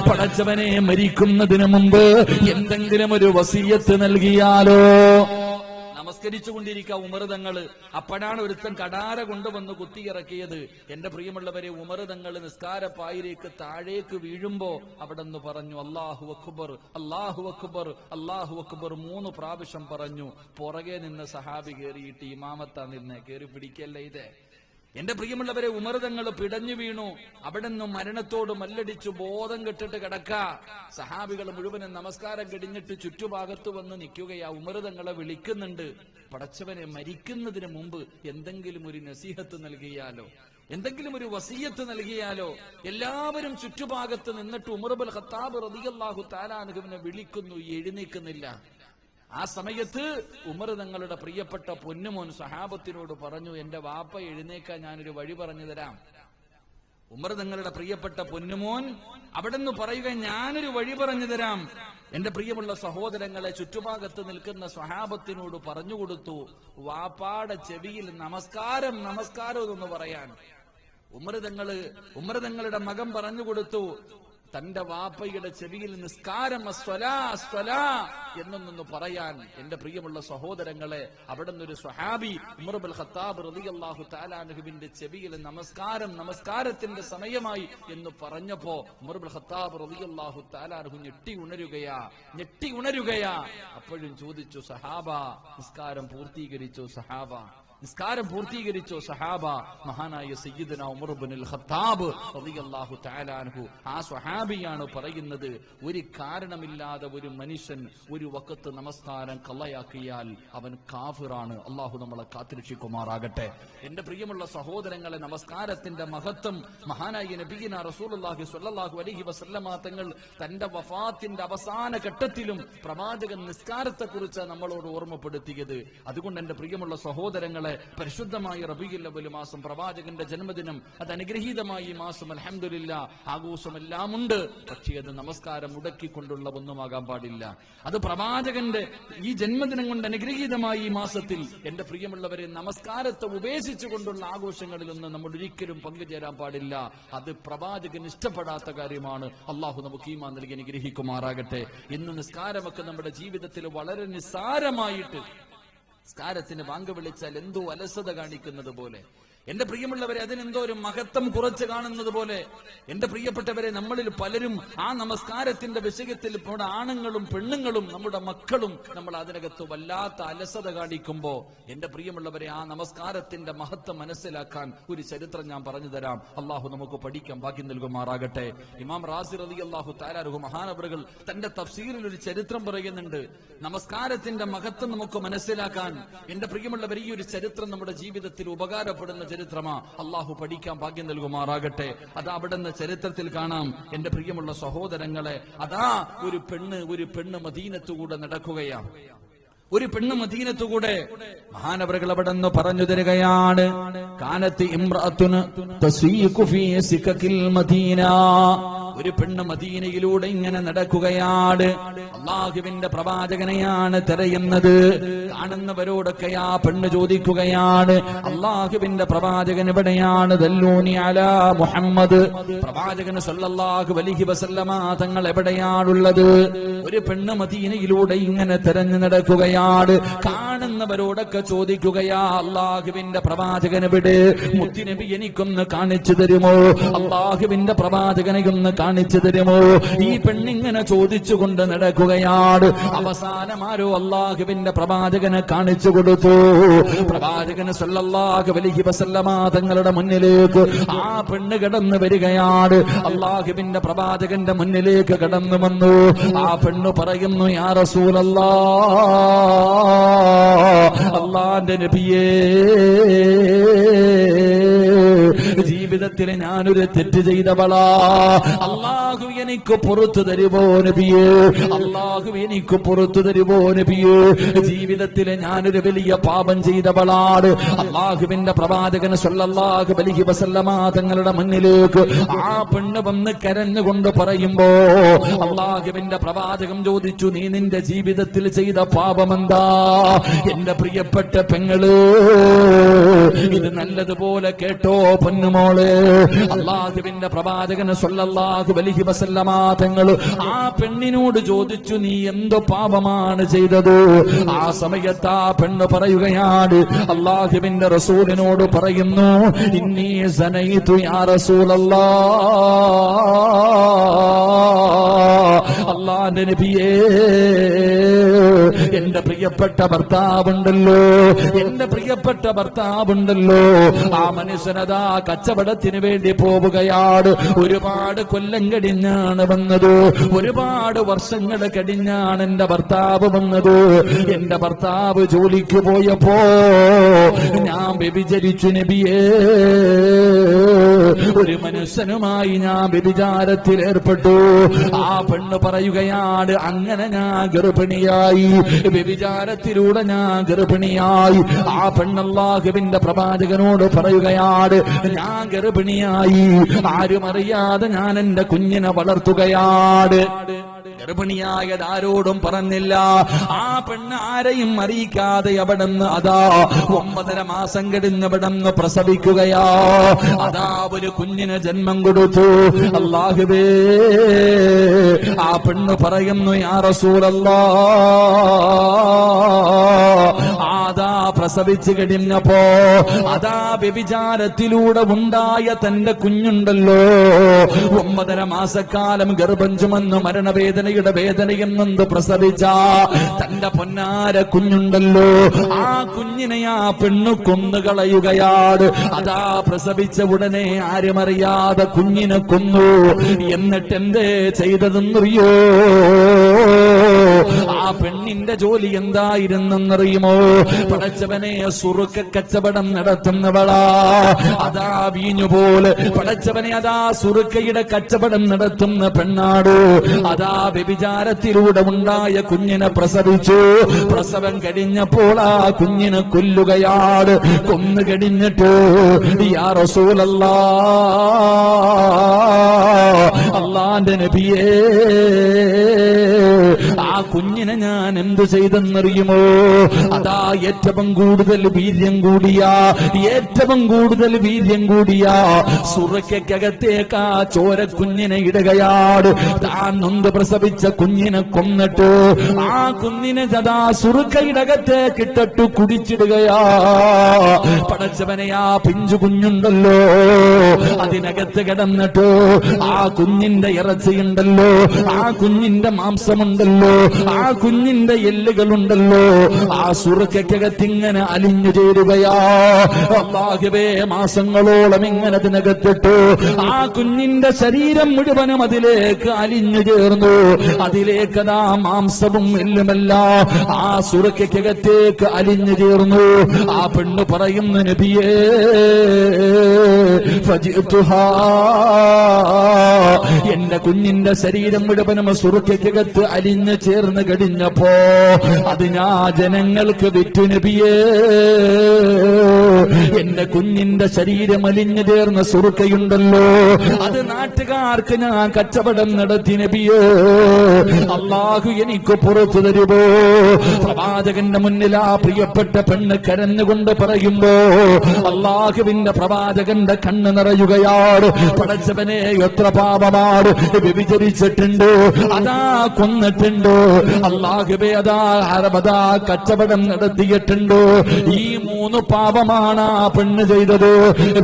പടച്ചവനെ, മരിക്കുന്നതിന് മുമ്പ് എന്തെങ്കിലും ഒരു വസിയത്ത് നൽകിയാലോ? നമസ്കരിച്ചുകൊണ്ടിരിക്കുക ഉമർ തങ്ങള്. അപ്പോഴാണ് ഒരുത്തൻ കടാര കൊണ്ടുവന്ന് കുത്തിയിറക്കിയത്. എന്റെ പ്രിയമുള്ളവരെ, ഉമർ തങ്ങൾ നിസ്കാരപ്പായിലേക്ക് താഴേക്ക് വീഴുമ്പോ അവിടെ നിന്ന് പറഞ്ഞു അല്ലാഹു അക്ബർ, അല്ലാഹു അക്ബർ, അല്ലാഹു അക്ബർ 3 പ്രാവശ്യം പറഞ്ഞു. പുറകെ നിന്ന് സഹാബി കയറിയിട്ട് ഇമാമത്താ നിന്നെ കയറി പിടിക്കല്ലേ ഇതേ. എന്റെ പ്രിയമുള്ളവരെ, ഉമർ തങ്ങൾ പിടഞ്ഞു വീണു. അവിടെ നിന്ന് മരണത്തോട് മല്ലടിച്ചു ബോധം കെട്ടിട്ട് കിടക്ക. സഹാബികൾ മുഴുവനും നമസ്കാരം കഴിഞ്ഞിട്ട് ചുറ്റുഭാഗത്ത് വന്ന് നിൽക്കുകയാ. ഉമർ തങ്ങളെ വിളിക്കുന്നുണ്ട്. പടച്ചവനെ, മരിക്കുന്നതിന് മുമ്പ് എന്തെങ്കിലും ഒരു നസീഹത്ത് നൽകിയാലോ, എന്തെങ്കിലും ഒരു വസിയത്ത് നൽകിയാലോ? എല്ലാവരും ചുറ്റുഭാഗത്ത് നിന്നിട്ട് ഉമർ ഇബ്നുൽ ഖത്താബ് റളിയല്ലാഹു തആല അൻഹുവിനെ വിളിക്കുന്നു, എഴുന്നേൽക്കുന്നില്ല. ആ സമയത്ത് ഉമർ തങ്ങളുടെ പ്രിയപ്പെട്ട പൊന്നുമോൻ സഹാബത്തിനോട് പറഞ്ഞു, എന്റെ വാപ്പ എഴുന്നേക്കാൻ ഞാനൊരു വഴി പറഞ്ഞു തരാം. ഉമർ തങ്ങളുടെ പ്രിയപ്പെട്ട പൊന്നുമോൻ അവിടെ നിന്ന് പറയുക, ഞാനൊരു വഴി പറഞ്ഞു തരാം. എന്റെ പ്രിയമുള്ള സഹോദരങ്ങളെ, ചുറ്റുഭാഗത്ത് നിൽക്കുന്ന സ്വഹാബത്തിനോട് പറഞ്ഞുകൊടുത്തു, വാപ്പാടെ ചെവിയിൽ നമസ്കാരം എന്ന് പറയാൻ. ഉമർ തങ്ങളുടെ മകൻ പറഞ്ഞുകൊടുത്തു, തന്റെ വാപ്പയുടെ ചെവിയിൽ നിസ്കാരം എന്നൊന്നു പറയാൻ. എന്റെ പ്രിയമുള്ള സഹോദരങ്ങളെ, അവിടെ നിന്നൊരു സ്വഹാബി ഉമർ ഇബ്നുൽ ഖത്താബ് റളിയല്ലാഹു തആല അൻഹുവിന്റെ ചെവിയിൽ നമസ്കാരത്തിന്റെ സമയമായി എന്ന് പറഞ്ഞപ്പോ ഉമർ ഇബ്നുൽ ഖത്താബ് റളിയല്ലാഹു തആല അൻഹു ഞെട്ടി ഉണരുകയാ. അപ്പോഴും ചോദിച്ചു, സഹാബ നിസ്കാരം പൂർത്തീകരിച്ചോ സഹാബ? മഹാനായ സയ്യിദുനാ ഉമർ ഇബ്നുൽ ഖത്താബ് റളിയല്ലാഹു തആല അൻഹു ആ സ്വഹാബിയാണ് പറയുന്നത്, ഒരു കാരണമില്ലാതെ ഒരു മനുഷ്യൻ ഒരു വഖത്ത് നമസ്കാരം കളയാക്കിയാൽ അവൻ കാഫിറാണ്. അല്ലാഹു നമ്മളെ കാത്തുരക്ഷിക്കുമാറാകട്ടെ. എന്റെ പ്രിയമുള്ള സഹോദരങ്ങളെ, നമസ്കാരത്തിന്റെ മഹത്വം മഹാനായ നബിയിനാ റസൂലുള്ളാഹി സ്വല്ലല്ലാഹു അലൈഹി വസല്ലമ തങ്ങൾ തന്റെ വഫാത്തിന്റെ അവസാന ഘട്ടത്തിലും പ്രവാചകൻ നിസ്കാരത്തെക്കുറിച്ച് നമ്മളോട് ഓർമ്മപ്പെടുത്തിയത്. അതുകൊണ്ട് എന്റെ പ്രിയമുള്ള സഹോദരങ്ങളെ, പരിശുദ്ധമായ റബീഉൽ അവ്വൽ മാസം, പ്രവാചകന്റെ ജന്മദിനം, അത് അനുഗ്രഹീതമായ ഈ മാസം, അൽഹംദുലില്ലാഹ് ആഘോഷമെല്ലാം ഉണ്ട്. പക്ഷേ അത് നമസ്കാരം മുടക്കിക്കൊണ്ടുള്ള ഒന്നുമാകാൻ പാടില്ല. അത് പ്രവാചകന്റെ ഈ ജന്മദിനം കൊണ്ട് അനുഗ്രഹീതമായ ഈ മാസത്തിൽ എന്റെ പ്രിയമുള്ളവരെ, നമസ്കാരത്തെ ഉപേക്ഷിച്ചുകൊണ്ടുള്ള ആഘോഷങ്ങളിലൊന്നും നമ്മൾ ഒരിക്കലും പങ്കുചേരാൻ പാടില്ല. അത് പ്രവാചകൻ ഇഷ്ടപ്പെടാത്ത കാര്യമാണ്. അള്ളാഹു നമുക്ക് ഈമാൻ നൽകി അനുഗ്രഹിക്കുമാറാകട്ടെ. ഇന്ന് നിസ്കാരമൊക്കെ നമ്മുടെ ജീവിതത്തിൽ വളരെ നിസ്സാരമായിട്ട്, നിസ്കാരത്തിന് വാങ്ക് വിളിച്ചാൽ എന്തോ അലസത കാണിക്കുന്നത് പോലെ, എന്റെ പ്രിയമുള്ളവരെ അതിനെന്തോ ഒരു മഹത്വം കുറച്ച് കാണുന്നത് പോലെ, എന്റെ പ്രിയപ്പെട്ടവരെ, നമ്മളിൽ പലരും ആ നമസ്കാരത്തിന്റെ വിഷയത്തിൽ നമ്മുടെ ആണുങ്ങളും പെണ്ണുങ്ങളും നമ്മുടെ മക്കളും നമ്മൾ അതിനകത്ത് വല്ലാത്ത അലസത കാണിക്കുമ്പോ, എന്റെ പ്രിയമുള്ളവരെ, ആ നമസ്കാരത്തിന്റെ മഹത്വം മനസ്സിലാക്കാൻ ഒരു ചരിത്രം ഞാൻ പറഞ്ഞു തരാം. അള്ളാഹു നമുക്ക് പഠിക്കാൻ ഭാഗ്യം നൽകുമാറാകട്ടെ. ഇമാം റാസി റളിയല്ലാഹു തആല അൻഹു മഹാനവറുകൾ തന്റെ തഫ്സീറിൽ ഒരു ചരിത്രം പറയുന്നുണ്ട്. നമസ്കാരത്തിന്റെ മഹത്വം നമുക്ക് മനസ്സിലാക്കാൻ എന്റെ പ്രിയമുള്ളവർ, ഈ ഒരു ചരിത്രം നമ്മുടെ ജീവിതത്തിൽ ഉപകാരപ്പെടുന്ന ചരിത്രമാ. അള്ളാഹു പഠിക്കാൻ ഭാഗ്യം നൽകുമാറാകട്ടെ. അത് അവിടുന്ന് ചരിത്രത്തിൽ കാണാം. എന്റെ പ്രിയമുള്ള സഹോദരങ്ങളെ, അതാ ഒരു പെണ്ണ് മദീനത്തുകൂടെ നടക്കുകയാണ്. ഒരു പെണ്ണ് മദീനത്തുകൂടെ, മഹാനവറുകൾ അവിടെ നിന്ന് പറഞ്ഞു തരികയാണ്, കാനത്ത് ഇംറഅത്തുൻ തസീഖു ഫീ സികകിൽ മദീന. ഒരു പെണ്ണ് മദീനയിലൂടെ ഇങ്ങനെ നടക്കുകയാണ്. അല്ലാഹുവിന്റെ പ്രവാചകനെയാണ് തിരയുന്നത്. കാണുന്നവരോടൊക്കെ ആ പെണ്ണ് ചോദിക്കുകയാണ്, അല്ലാഹുവിന്റെ പ്രവാചകൻ എവിടെയാണ്? ദല്ലൂനി അലാ മുഹമ്മദ്. പ്രവാചകൻ സല്ലല്ലാഹു അലൈഹി വസല്ലമ തങ്ങൾ എവിടെയാണുള്ളത്? ഒരു പെണ്ണ് മദീനയിലൂടെ ഇങ്ങനെ തിരഞ്ഞു നടക്കുകയാണ്. കാണുന്നവരോടൊക്കെ ചോദിക്കുകയാ, അല്ലാഹുവിന്റെ പ്രവാചകൻ എവിടെ? മുത്തുനബി എനിക്കൊന്ന് കാണിച്ചു തരുമോ? അല്ലാഹുവിന്റെ പ്രവാചകനെ ഒന്ന് കാണിച്ചു തരുമോ? ഈ പെണ്ണിങ്ങനെ ചോദിച്ചുകൊണ്ട് നടക്കുകയാണ്. അവസാനമാരോ അള്ളാഹുവിന്റെ പ്രവാചകനെ കാണിച്ചു കൊടുത്തു. പ്രവാചകന് സല്ലല്ലാഹു അലൈഹി വസല്ലമ തങ്ങളുടെ മുന്നിലേക്ക് ആ പെണ്ണ് കടന്നു വരികയാണ്. അള്ളാഹുവിന്റെ പ്രവാചകന്റെ മുന്നിലേക്ക് കടന്നു വന്നു. ആ പെണ്ണ് പറയുന്നു, യാ റസൂലല്ലാഹ്, അള്ളാന്റെ നബിയേ, ജീവിതത്തിൽ ഞാനൊരു തെറ്റ് ചെയ്തവളാ. അള്ളാഹു എനിക്ക് പുറത്തു തരുമോ നബിയേ? അള്ളാഹു എനിക്ക് പുറത്തു തരുമോ നബിയേ? ജീവിതത്തിൽ ഞാനൊരു വലിയ പാപം ചെയ്തവളാണ്. അള്ളാഹുവിന്റെ പ്രവാചകൻ സല്ലല്ലാഹു അലൈഹി വസല്ലമ തങ്ങളുടെ മുന്നിലേക്ക് ആ പെണ്ണ് വന്ന് കരഞ്ഞുകൊണ്ട് പറയുമ്പോ അള്ളാഹുവിന്റെ പ്രവാചകൻ ചോദിച്ചു, നീ നിന്റെ ജീവിതത്തിൽ ചെയ്ത പാപമെന്താ? എന്റെ പ്രിയപ്പെട്ട പെങ്ങള്, ഇത് നല്ലതുപോലെ കേട്ടോ പൊന്നുമോള്. അള്ളാഹുവിന്റെ പ്രവാചകൻ സല്ലല്ലാഹു അലൈഹി വസല്ലമ തങ്ങൾ ആ പെണ്ണിനോട് ചോദിച്ചു, നീ എന്തോ പാപമാണ് ചെയ്തത്? ആ സമയത്ത് ആ പെണ്ണ് പറയുകയാണ്, അള്ളാഹുവിന്റെ റസൂലിനോട് പറയുന്നു, ഇന്നി സനൈതു യാ റസൂലല്ലാഹ്, അള്ളാഹുവിന്റെ നബിയേ, എന്റെ പ്രിയപ്പെട്ട ഭർത്താവുണ്ടല്ലോ, എന്റെ പ്രിയപ്പെട്ട ഭർത്താവുണ്ടല്ലോ, ആ മനുഷ്യനതാ കച്ചവടത്തിന് വേണ്ടി പോവുകയാണ്. ഒരുപാട് കൊല്ലം കഴിഞ്ഞാണ് വന്നത്, ഒരുപാട് വർഷങ്ങൾ കഴിഞ്ഞാണ് എന്റെ ഭർത്താവ് വന്നത്. എന്റെ ഭർത്താവ് ജോലിക്ക് പോയപ്പോ ഞാൻ വ്യഭിചരിച്ചു നബിയേ, ഒരു മനുഷ്യനുമായി ഞാൻ വ്യഭിചാരത്തിൽ ഏർപ്പെട്ടു. ആ പെണ്ണ് പറയുകയാണ്, അങ്ങനെ ഞാൻ ഗർഭിണിയായി, വ്യഭിചാരത്തിലൂടെ ഞാൻ ഗർഭിണിയായി. ആ പെണ്ണ് അല്ലാഹുവിന്റെ പ്രവാചകനോട് പറയുകയാണ്, ഞാൻ ഗർഭിണിയായി, ആരും അറിയാതെ ഞാൻ എന്റെ കുഞ്ഞിനെ വളർത്തുകയാണ്. ഗർഭിണിയായത് ആരോടും പറഞ്ഞില്ല. ആ പെണ്ണ് ആരെയും അറിയിക്കാതെ അവിടുന്ന് അതാ 9.5 മാസം കഴിഞ്ഞവിടുന്ന് പ്രസവിക്കുകയാ. അതാ ഒരു കുഞ്ഞിന് ജന്മം കൊടുത്തു. അല്ലാഹുവേ, ആ പെണ്ണ് പറയുന്നു, യാ റസൂലല്ലാഹ്, അതാ പ്രസവിച്ചു കഴിഞ്ഞപ്പോ അതാ വ്യഭിചാരത്തിലൂടെ ഉണ്ടായ തന്റെ കുഞ്ഞുണ്ടല്ലോ, 9.5 മാസക്കാലം ഗർഭം ചുമന്ന് മരണവേദനയുടെ വേദനയും നൊന്ത് പ്രസവിച്ച തന്റെ പൊന്നാര കുഞ്ഞുണ്ടല്ലോ, ആ കുഞ്ഞിനെ ആ പെണ്ണു കൊന്നുകളയുകയാണ്. അതാ പ്രസവിച്ച ഉടനെ ആരും അറിയാതെ കുഞ്ഞിനെ കൊന്നു. എന്നിട്ട് എന്തേ ചെയ്തതെന്നറിയോ? ആ പെണ്ണിന്റെ ജോലി എന്തായിരുന്നെന്നറിയുമോ? പടച്ചവനെ, സുറുക്ക കച്ചവടം നടത്തുന്നവളാ. അതാ വീഞ്ഞുപോലെ പടച്ചവനെ, അതാ സുറുക്കയുടെ കച്ചവടം നടത്തുന്ന പെണ്ണാട്. അതാ വ്യഭിചാരത്തിലൂടെ ഉണ്ടായ കുഞ്ഞിനെ പ്രസവിച്ചു. പ്രസവം കഴിഞ്ഞപ്പോൾ ആ കുഞ്ഞിനെ കൊല്ലുകയാണ്. കൊന്നു കഴിഞ്ഞിട്ട്, യാ റസൂലല്ലാഹ്, അല്ലാഹുവിന്റെ നബിയേ, ആ കുഞ്ഞിനെ ഞാൻ എന്ത് ചെയ്തെന്നറിയുമോ? അതാ ഏറ്റവും കൂടുതൽ വീര്യം കൂടിയ സുറക്കകത്തേക്ക് ആ ചോര കുഞ്ഞിനെ ഇടുകയാണ്. താൻ നൊന്ത് പ്രസവിച്ച കുഞ്ഞിനെ കൊന്നിട്ട് ആ കുഞ്ഞിനെ സദാ സുറുക്കയിടകത്തേക്ക് ഇട്ടിട്ട് കുടിച്ചിടുകയാ. പടച്ചവനെ, ആ പിഞ്ചു കുഞ്ഞുണ്ടല്ലോ, അതിനകത്ത് കിടന്നിട്ട് ആ കുഞ്ഞിന്റെ ഇറച്ചിയുണ്ടല്ലോ, ആ കുഞ്ഞിന്റെ മാംസമുണ്ടല്ലോ, ആ കുഞ്ഞിന്റെ എല്ലുകളുണ്ടല്ലോ, ആ സുറുക്കകത്തിങ്ങനെ അലിഞ്ഞു ചേരുകയാ. അല്ലാഹുവേ, മാസങ്ങളോളം ഇങ്ങനെ അതിനകത്തിട്ട് ആ കുഞ്ഞിന്റെ ശരീരം മുഴുവനും അതിലേക്ക് അലിഞ്ഞു ചേർന്നു. അതിലേക്ക് ആ മാംസവും എല്ലുമല്ല ആ സുറുക്കകത്തേക്ക് അലിഞ്ഞു ചേർന്നു. ആ പെണ്ണ് പറയുന്നു, നബിയേ, ഫജിഅ്തുഹാ, എന്റെ കുഞ്ഞിന്റെ ശരീരം മുഴുവനും സുറുക്കകത്ത് അലിഞ്ഞു ചേർന്ന് കഴിഞ്ഞപ്പോ അത് ഞാൻ ജനങ്ങൾക്ക് വിറ്റു നബിയേ. എന്റെ കുഞ്ഞിന്റെ ശരീരം അലിഞ്ഞു ചേർന്ന സുറുക്കയുണ്ടല്ലോ, അത് നാട്ടുകാർക്ക് ഞാൻ കച്ചവടം നടത്തി നബിയേ. അല്ലാഹു എനിക്ക് പുറത്തു തരുമോ? പ്രവാചകന്റെ മുന്നിൽ ആ പ്രിയപ്പെട്ട പെണ്ണ് കരഞ്ഞുകൊണ്ട് പറയുമ്പോ അല്ലാഹുവിന്റെ പ്രവാചകന്റെ കണ്ണ് നിറയുകയാണ്. പടച്ചവനെ, എത്ര പാപമാണ് വ്യഭിചരിച്ചിട്ടുണ്ട്, അതാ കൊന്നിട്ടുണ്ട്, അല്ലാഹുവേ, അതാ കച്ചവടം നടത്തിയിട്ടുണ്ട്. ഈ 3 പാപമാണ് ആ പെണ്ണ് ചെയ്തത്.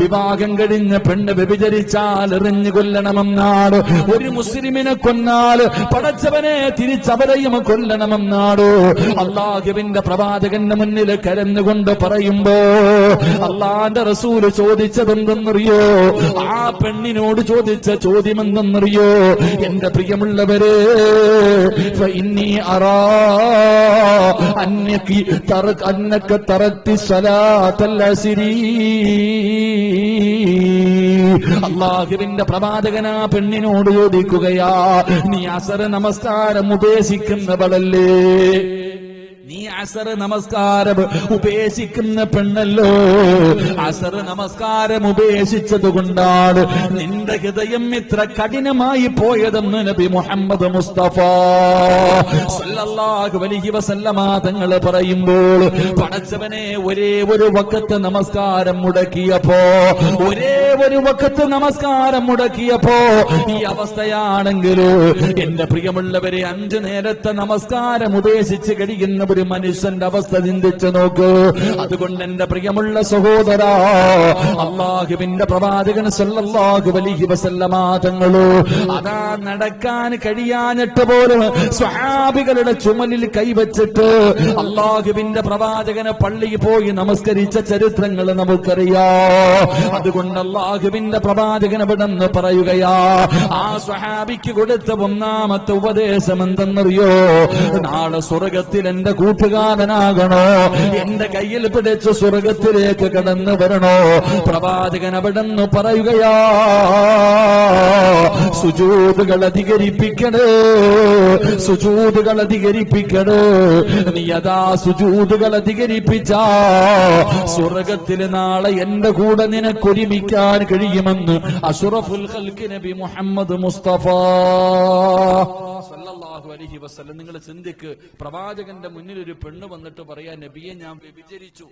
വിവാഹം കഴിഞ്ഞ പെണ്ണ് വ്യഭിചരിച്ചാൽ എറിഞ്ഞു കൊല്ലണമെന്നാണ്. ഒരു മുസ്ലിമിനെ കൊന്നാൽ പടച്ചവനെ തിരിച്ചവരെയും കൊല്ലണമെന്നാണ് അള്ളാഹുവിന്റെ പ്രവാചകന്റെ മുന്നിൽ കരഞ്ഞുകൊണ്ട് പറയുമ്പോ അള്ളാന്റെ റസൂല് ചോദിച്ചതെന്തെന്നറിയോ? ആ പെണ്ണിനോട് ചോദിച്ച ചോദ്യം എന്തെന്നറിയോ? എന്റെ പ്രിയമുള്ളവരെ, ഫഇന്നി അറാ അന്നക തറക്തി സ്വലാത്തൽ അസ്രി. അള്ളാഹുവിന്റെ പ്രവാചകനാ പെണ്ണിനോട് ചോദിക്കുകയാ, നീ അസർ നമസ്കാരം ഉപേക്ഷിക്കുന്നവളല്ലേ? നീ അസർ നമസ്കാരം ഉപേക്ഷിക്കുന്ന പെണ്ണല്ലോ. അസർ നമസ്കാരം ഉപേക്ഷിച്ചത് കൊണ്ടാണ് നിന്റെ ഹൃദയം ഇത്ര കഠിനമായി പോയതെന്ന് നബി മുഹമ്മദ് മുസ്തഫ സല്ലല്ലാഹു അലൈഹി വസല്ലമ തങ്ങൾ പറയുമ്പോൾ, പടച്ചവനെ ഒരേ ഒരു വഖത്ത് നമസ്കാരം മുടക്കിയപ്പോ ഈ അവസ്ഥയാണെങ്കിലോ എന്റെ പ്രിയമുള്ളവരെ, 5 നേരത്തെ നമസ്കാരം ഉപേക്ഷിച്ച് കഴിയുന്ന ഒരു മനുഷ്യന്റെ അവസ്ഥ ചിന്തിച്ചു നോക്കൂ. അതുകൊണ്ട് എന്റെ പ്രിയമുള്ള സഹോദരാ, അള്ളാഹുവിന്റെ പ്രവാചകൻ സല്ലല്ലാഹു അലൈഹി വസല്ലമ തങ്ങള് അതാ നടക്കാൻ കഴിയാഞ്ഞിട്ട് പോലും സ്വഹാബികളുടെ ചുമലിൽ കൈവച്ചിട്ട് അള്ളാഹുവിന്റെ പ്രവാചകനെ പള്ളിയിൽ പോയി നമസ്കരിച്ച ചരിത്രങ്ങൾ നമുക്കറിയാം. അതുകൊണ്ട് അള്ളാഹുവിന്റെ പ്രവാചകൻ ഇവിടെന്ന് പറയുകയാ, ആ സ്വഹാബിക്ക് കൊടുത്ത 1ാമത്തെ ഉപദേശം എന്തെന്നറിയോ? നാളെ സ്വർഗത്തിൽ എന്റെ കൂട്ടുകാരനാകണോ, എന്റെ കയ്യിൽ പിടിച്ച് സ്വർഗത്തിലേക്ക് കടന്നു വരണോ? പ്രവാചകൻ അവിടെന്ന് പറയുകയാ, സുജൂദുകൾ അധികരിപ്പിക്കണേ, സുജൂദുകൾ അധികരിപ്പിക്കണേ. നീ അതാ സുജൂദുകൾ അധികരിപ്പിച്ചാ സ്വർഗത്തിൽ നാളെ എന്റെ കൂടെ നിനക്കൊരുമിക്കാൻ കഴിയുമെന്ന് അഷ്റഫുൽ ഖൽഖ് നബി മുഹമ്മദ് മുസ്തഫ സല്ലല്ലാഹു അലൈഹി വസല്ലം. നിങ്ങൾ ചിന്തിക്ക്, പ്രവാചകന്റെ മുന്നിൽ ഒരു പെണ്ണ് വന്നിട്ട് പറയാ, നബിയെ ഞാൻ വ്യഭിചരിച്ചു,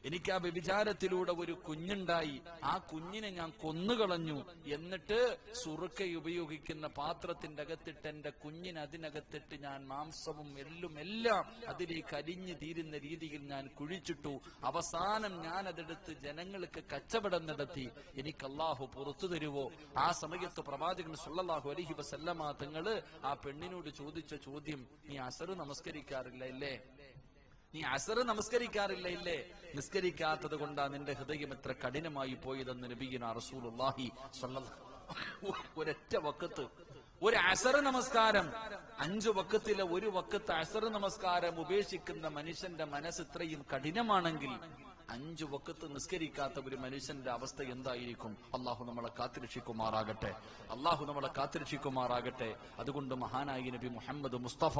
എനിക്ക് ആ വ്യഭിചാരത്തിലൂടെ ഒരു കുഞ്ഞുണ്ടായി, ആ കുഞ്ഞിനെ ഞാൻ കൊന്നുകളഞ്ഞു, എന്നിട്ട് സുറുക്ക ഉപയോഗിക്കുന്ന പാത്രത്തിന്റെ അകത്തിട്ട് എന്റെ കുഞ്ഞിന് അതിനകത്തിട്ട് ഞാൻ മാംസവും എല്ലും എല്ലാം അതിലേക്ക് അരിഞ്ഞു തീരുന്ന രീതിയിൽ ഞാൻ കുഴിച്ചിട്ടു. അവസാനം ഞാൻ അതെടുത്ത് ജനങ്ങൾക്ക് കച്ചവടം നടത്തി, എനിക്ക് അല്ലാഹു പുറത്തു തരുവോ? ആ സമയത്ത് പ്രവാചകൻ സല്ലല്ലാഹു അലൈഹി വസല്ലമ തങ്ങള് ആ പെണ്ണിനോട് ചോദിച്ച ചോദ്യം, നീ അസർ നമസ്കരിക്കാറില്ല ഇല്ലേ? നീ അസർ നമസ്കരിക്കാറില്ല ഇല്ലേ? നിസ്കരിക്കാത്തത് കൊണ്ടാ നിന്റെ ഹൃദയം എത്ര കഠിനമായി പോയതെന്ന് നബിയുനാ റസൂലുള്ളാഹി സ്വല്ലല്ലാഹു. ഒരൊറ്റ വഖത്ത് ഒരു അസർ നമസ്കാരം, 5 വഖത്തിലെ ഒരു വഖത്ത് അസർ നമസ്കാരം ഉപേക്ഷിക്കുന്ന മനുഷ്യന്റെ മനസ്സ് ഇത്രയും കഠിനമാണെങ്കിൽ 5 വഖത്ത് നിസ്കരിക്കാത്ത ഒരു മനുഷ്യന്റെ അവസ്ഥ എന്തായിരിക്കും? അള്ളാഹു നമ്മളെ കാത്തിരക്ഷിക്കുമാറാകട്ടെ, അള്ളാഹു നമ്മളെ കാത്തിരക്ഷിക്കുമാറാകട്ടെ. അതുകൊണ്ട് മഹാനായ നബി മുഹമ്മദ് മുസ്തഫ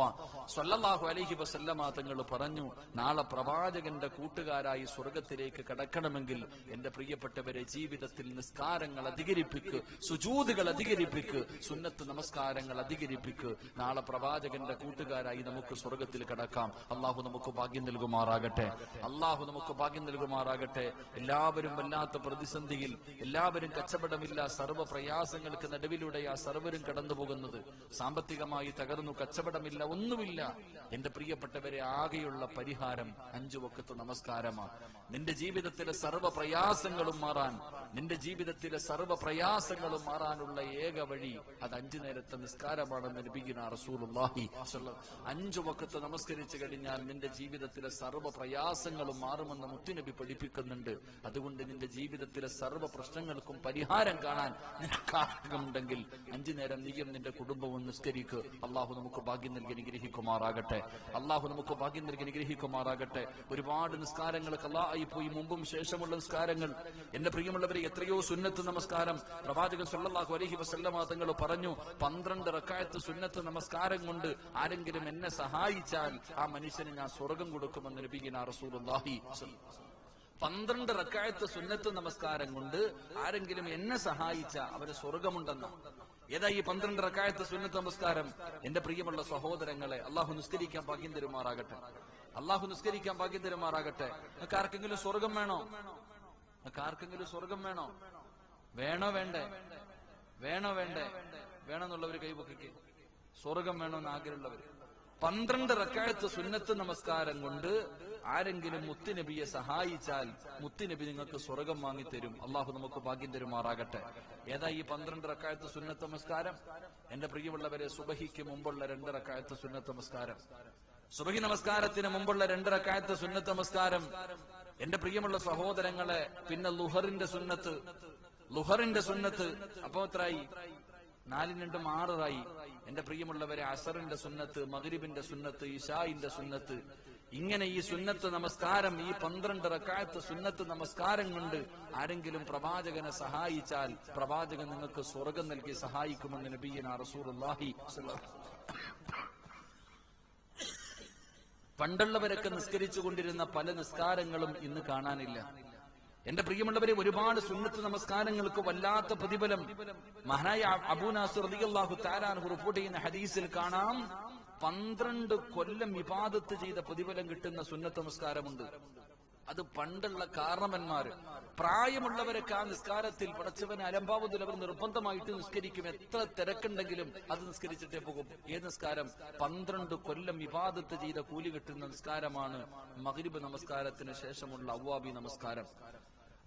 സല്ലല്ലാഹു അലൈഹി വസല്ലമ തങ്ങൾ പറഞ്ഞു, നാളെ പ്രവാചകന്റെ കൂട്ടുകാരായി സ്വർഗത്തിലേക്ക് കടക്കണമെങ്കിൽ എന്റെ പ്രിയപ്പെട്ടവരെ, ജീവിതത്തിൽ നിസ്കാരങ്ങൾ അധികരിപ്പിക്ക്, സുജൂദുകൾ അധികരിപ്പിക്ക്, സുന്നത്ത് നമസ്കാരങ്ങൾ അധികരിപ്പിക്ക്. നാളെ പ്രവാചകന്റെ കൂട്ടുകാരായി നമുക്ക് സ്വർഗത്തിൽ കടക്കാം. അള്ളാഹു നമുക്ക് ഭാഗ്യം നൽകുമാറാകട്ടെ, അള്ളാഹു നമുക്ക് ഭാഗ്യം നൽകുമാറാകട്ടെ. എല്ലാവരും വല്ലാത്ത പ്രതിസന്ധിയിൽ, എല്ലാവരും കച്ചവടമില്ല, സർവ്വ പ്രയാസങ്ങൾക്ക് നടുവിലൂടെയാ സർവരും കടന്നു പോകുന്നത്. സാമ്പത്തികമായി തകർന്നു, കച്ചവടമില്ല, ഒന്നുമില്ല. എന്റെ പ്രിയപ്പെട്ടവരെ, ആകെയുള്ള പരിഹാരം 5 വഖത്ത് നമസ്കാരമാണ്. നിന്റെ ജീവിതത്തിലെ സർവ്വ പ്രയാസങ്ങളും മാറാൻ, നിന്റെ ജീവിതത്തിലെ സർവ്വ പ്രയാസങ്ങളും മാറാനുള്ള ഏക വഴി അത് 5 നേരത്തെ നിസ്കാരമാണെന്ന് നബിയുനാ റസൂലുള്ളാഹി സ്വല്ലല്ലാഹു. 5 വഖത്ത് നമസ്കരിച്ചു കഴിഞ്ഞാൽ നിന്റെ ജീവിതത്തിലെ സർവ്വ പ്രയാസങ്ങളും മാറുമെന്ന് മുത്തുനബി പഠിപ്പിക്കുന്നുണ്ട്. അതുകൊണ്ട് നിന്റെ ജീവിതത്തിലെ സർവ്വ പ്രശ്നങ്ങൾക്കും പരിഹാരം കാണാൻ നിനക്ക് ആഗ്രഹമുണ്ടെങ്കിൽ 5 നേരം നീയും നിന്റെ കുടുംബവും നിസ്കരിക്ക്. അള്ളാഹു നമുക്ക് ഭാഗ്യം നൽകി അനുഗ്രഹിക്കുമാറാകട്ടെ, അള്ളാഹു നമുക്ക് ഭാഗ്യം നൽകി അനുഗ്രഹിക്കുമാറാകട്ടെ. ഒരുപാട് നിസ്കാരങ്ങൾ ഖളായി പോയി, മുമ്പും ശേഷമുള്ള നിസ്കാരങ്ങൾ. എന്റെ പ്രിയമുള്ളവരെ, എത്രയോ സുന്നത്ത് നമസ്കാരം പ്രവാചകൻ സല്ലല്ലാഹു അലൈഹി വസല്ലമ തങ്ങൾ പറഞ്ഞു, 12 റക്അത്ത് സുന്നത്ത് നമസ്കാരം കൊണ്ട് ആരെങ്കിലും എന്നെ സഹായിച്ചാൽ ആ മനുഷ്യന് ഞാൻ സ്വർഗം കൊടുക്കുമെന്ന് നബിയുനാ റസൂലുള്ളാഹി. 12 റക്അത്ത് സുന്നത്ത് നമസ്കാരം കൊണ്ട് ആരെങ്കിലും എന്നെ സഹായിച്ച അവര് സ്വർഗമുണ്ടെന്ന. ഏതാ ഈ 12 റക്അത്ത് സുന്നത്ത് നമസ്കാരം? എന്റെ പ്രിയമുള്ള സഹോദരങ്ങളെ, അള്ളാഹു നിസ്കരിക്കാൻ ഭാഗ്യം തരുമാറാകട്ടെ, അള്ളാഹു നിസ്കരിക്കാൻ ഭാഗ്യം തരുമാറാകട്ടെ. നിങ്ങൾക്ക് ആർക്കെങ്കിലും സ്വർഗം വേണോ? നിങ്ങൾക്ക് ആർക്കെങ്കിലും സ്വർഗം വേണോ? വേണോ വേണ്ടേ? വേണോ വേണ്ടേ? വേണമെന്നുള്ളവർ കൈപൊക്കിക്ക്. സ്വർഗം വേണമെന്ന് ആഗ്രഹമുള്ളവർ 12 റക്അത്ത് സുന്നത്ത് നമസ്കാരം കൊണ്ട് ആരെങ്കിലും മുത്തുനബിയെ സഹായിച്ചാൽ മുത്തുനബി നിങ്ങൾക്ക് സ്വർഗം വാങ്ങിത്തരും. അള്ളാഹു നമുക്ക് ഭാഗ്യം തരുമാറാകട്ടെ. ഏതാ ഈ 12 റക്അത്ത് സുന്നത്ത് നമസ്കാരം? എന്റെ പ്രിയമുള്ളവരെ, സുബഹിക്ക് മുമ്പുള്ള 2 റക്അത്ത് സുന്നത്ത് നമസ്കാരം, സുബഹി നമസ്കാരത്തിന് മുമ്പുള്ള 2 റക്അത്ത് സുന്നത്ത് നമസ്കാരം. എന്റെ പ്രിയമുള്ള സഹോദരങ്ങളെ, പിന്നെ ലുഹറിന്റെ സുന്നത്ത് അപ്പോ എത്രയായി? 4 6 എന്റെ പ്രിയമുള്ളവരെ, അസറിന്റെ സുന്നത്ത്, മഗ്രിബിന്റെ സുന്നത്ത്, ഇശായിന്റെ സുന്നത്ത്. ഇങ്ങനെ ഈ സുന്നത്ത് നമസ്കാരം, ഈ 12 റക്അത്ത് സുന്നത്ത് നമസ്കാരം കൊണ്ട് ആരെങ്കിലും പ്രവാചകനെ സഹായിച്ചാൽ പ്രവാചകൻ നിങ്ങൾക്ക് സ്വർഗം നൽകി സഹായിക്കുമെന്ന് നബിയുനാ റസൂലുള്ളാഹി സ്വല്ലല്ലാഹു അലൈഹി വസല്ലം. പണ്ടുള്ളവരൊക്കെ നിസ്കരിച്ചു കൊണ്ടിരുന്ന പല നിസ്കാരങ്ങളും ഇന്ന് കാണാനില്ല. എന്റെ പ്രിയമുള്ളവരെ, ഒരുപാട് സുന്നത്ത് നമസ്കാരങ്ങൾക്ക് വല്ലാത്ത പ്രതിഫലം മഹാനായ അബൂ നാസിർ റളിയല്ലാഹു തആല അൻഹു റിപ്പോർട്ട് ചെയ്യുന്ന ഹദീസിൽ കാണാം, 12 കൊല്ലം ഇബാദത്ത് ചെയ്ത പ്രതിഫലം കിട്ടുന്ന സുന്നത്ത് നമസ്കാരമുണ്ട്. അത് പണ്ടുള്ള കാരണവന്മാര്, പ്രായമുള്ളവരൊക്കെ ആ നിസ്കാരത്തിൽ പടച്ചവനെ അലംഭാവത്തിൽ അവർ നിർബന്ധമായിട്ട് നിസ്കരിക്കും. എത്ര തിരക്കുണ്ടെങ്കിലും അത് നിസ്കരിച്ചിട്ടേ പോകും. ഏത് നിസ്കാരം? 12 കൊല്ലം ഇബാദത്ത് ചെയ്ത കൂലി കിട്ടുന്ന നിസ്കാരമാണ് മഗ്രിബ് നമസ്കാരത്തിന് ശേഷമുള്ള അവ്വാബി നമസ്കാരം.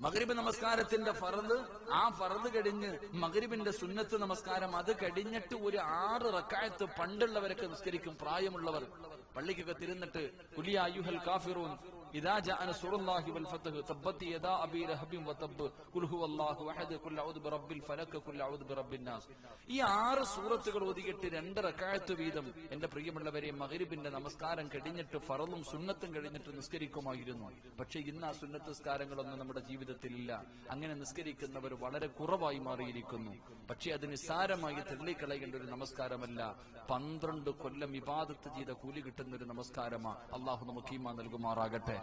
മഗ്രിബ് നമസ്കാരത്തിന്റെ ഫർദ്, ആ ഫർദ് കഴിഞ്ഞ് മഗ്രിബിന്റെ സുന്നത്ത് നമസ്കാരം, അത് കഴിഞ്ഞിട്ട് ഒരു 6 റക്അത്ത് പണ്ടുള്ളവരൊക്കെ നിസ്കരിക്കും. പ്രായമുള്ളവർ പള്ളിക്കൊക്കെ തിരുന്നിട്ട് ഖുൽ യാ അയ്യുഹൽ കാഫിറൂൻ ഇദാ ജാഅ നസ്റുല്ലാഹി വൽ ഫത്ഹ് തബ്ബത് യദാ അബീ ലഹബിൻ വതബ്ബ് ഖുൽ ഹുവല്ലാഹു അഹദ് ഖുൽ അഊദു ബിറബ്ബിൽ ഫലക് ഖുൽ അഊദു ബിറബ്ബിൻ നാസ്. ഈ 6 സൂറത്തുകൾ ഓതിയിട്ട് 2 റക്അത്ത് വീതം എന്റെ പ്രിയമുള്ളവരെ മഗ്രിബിന്റെ നമസ്കാരം കഴിഞ്ഞിട്ട് ഫർളും സുന്നത്തും കഴിഞ്ഞിട്ട് നിസ്കരിക്കുമായിരുന്നു. പക്ഷെ ഇന്ന് ആ സുന്നത്ത് നിസ്കാരങ്ങളൊന്നും നമ്മുടെ ജീവിതത്തിൽ ഇല്ല. അങ്ങനെ നിസ്കരിക്കുന്നവർ വളരെ കുറവായി മാറിയിരിക്കുന്നു. പക്ഷെ അത് നിസ്സാരമായി തള്ളിക്കളയേണ്ട ഒരു നമസ്കാരമല്ല. 12 കൊല്ലം ഇബാദത്ത് ചെയ്ത കൂലി കിട്ടുന്ന ഒരു നമസ്കാരമാണ്. അള്ളാഹു നമുക്ക് ഈമാൻ നൽകുമാറാകട്ടെ.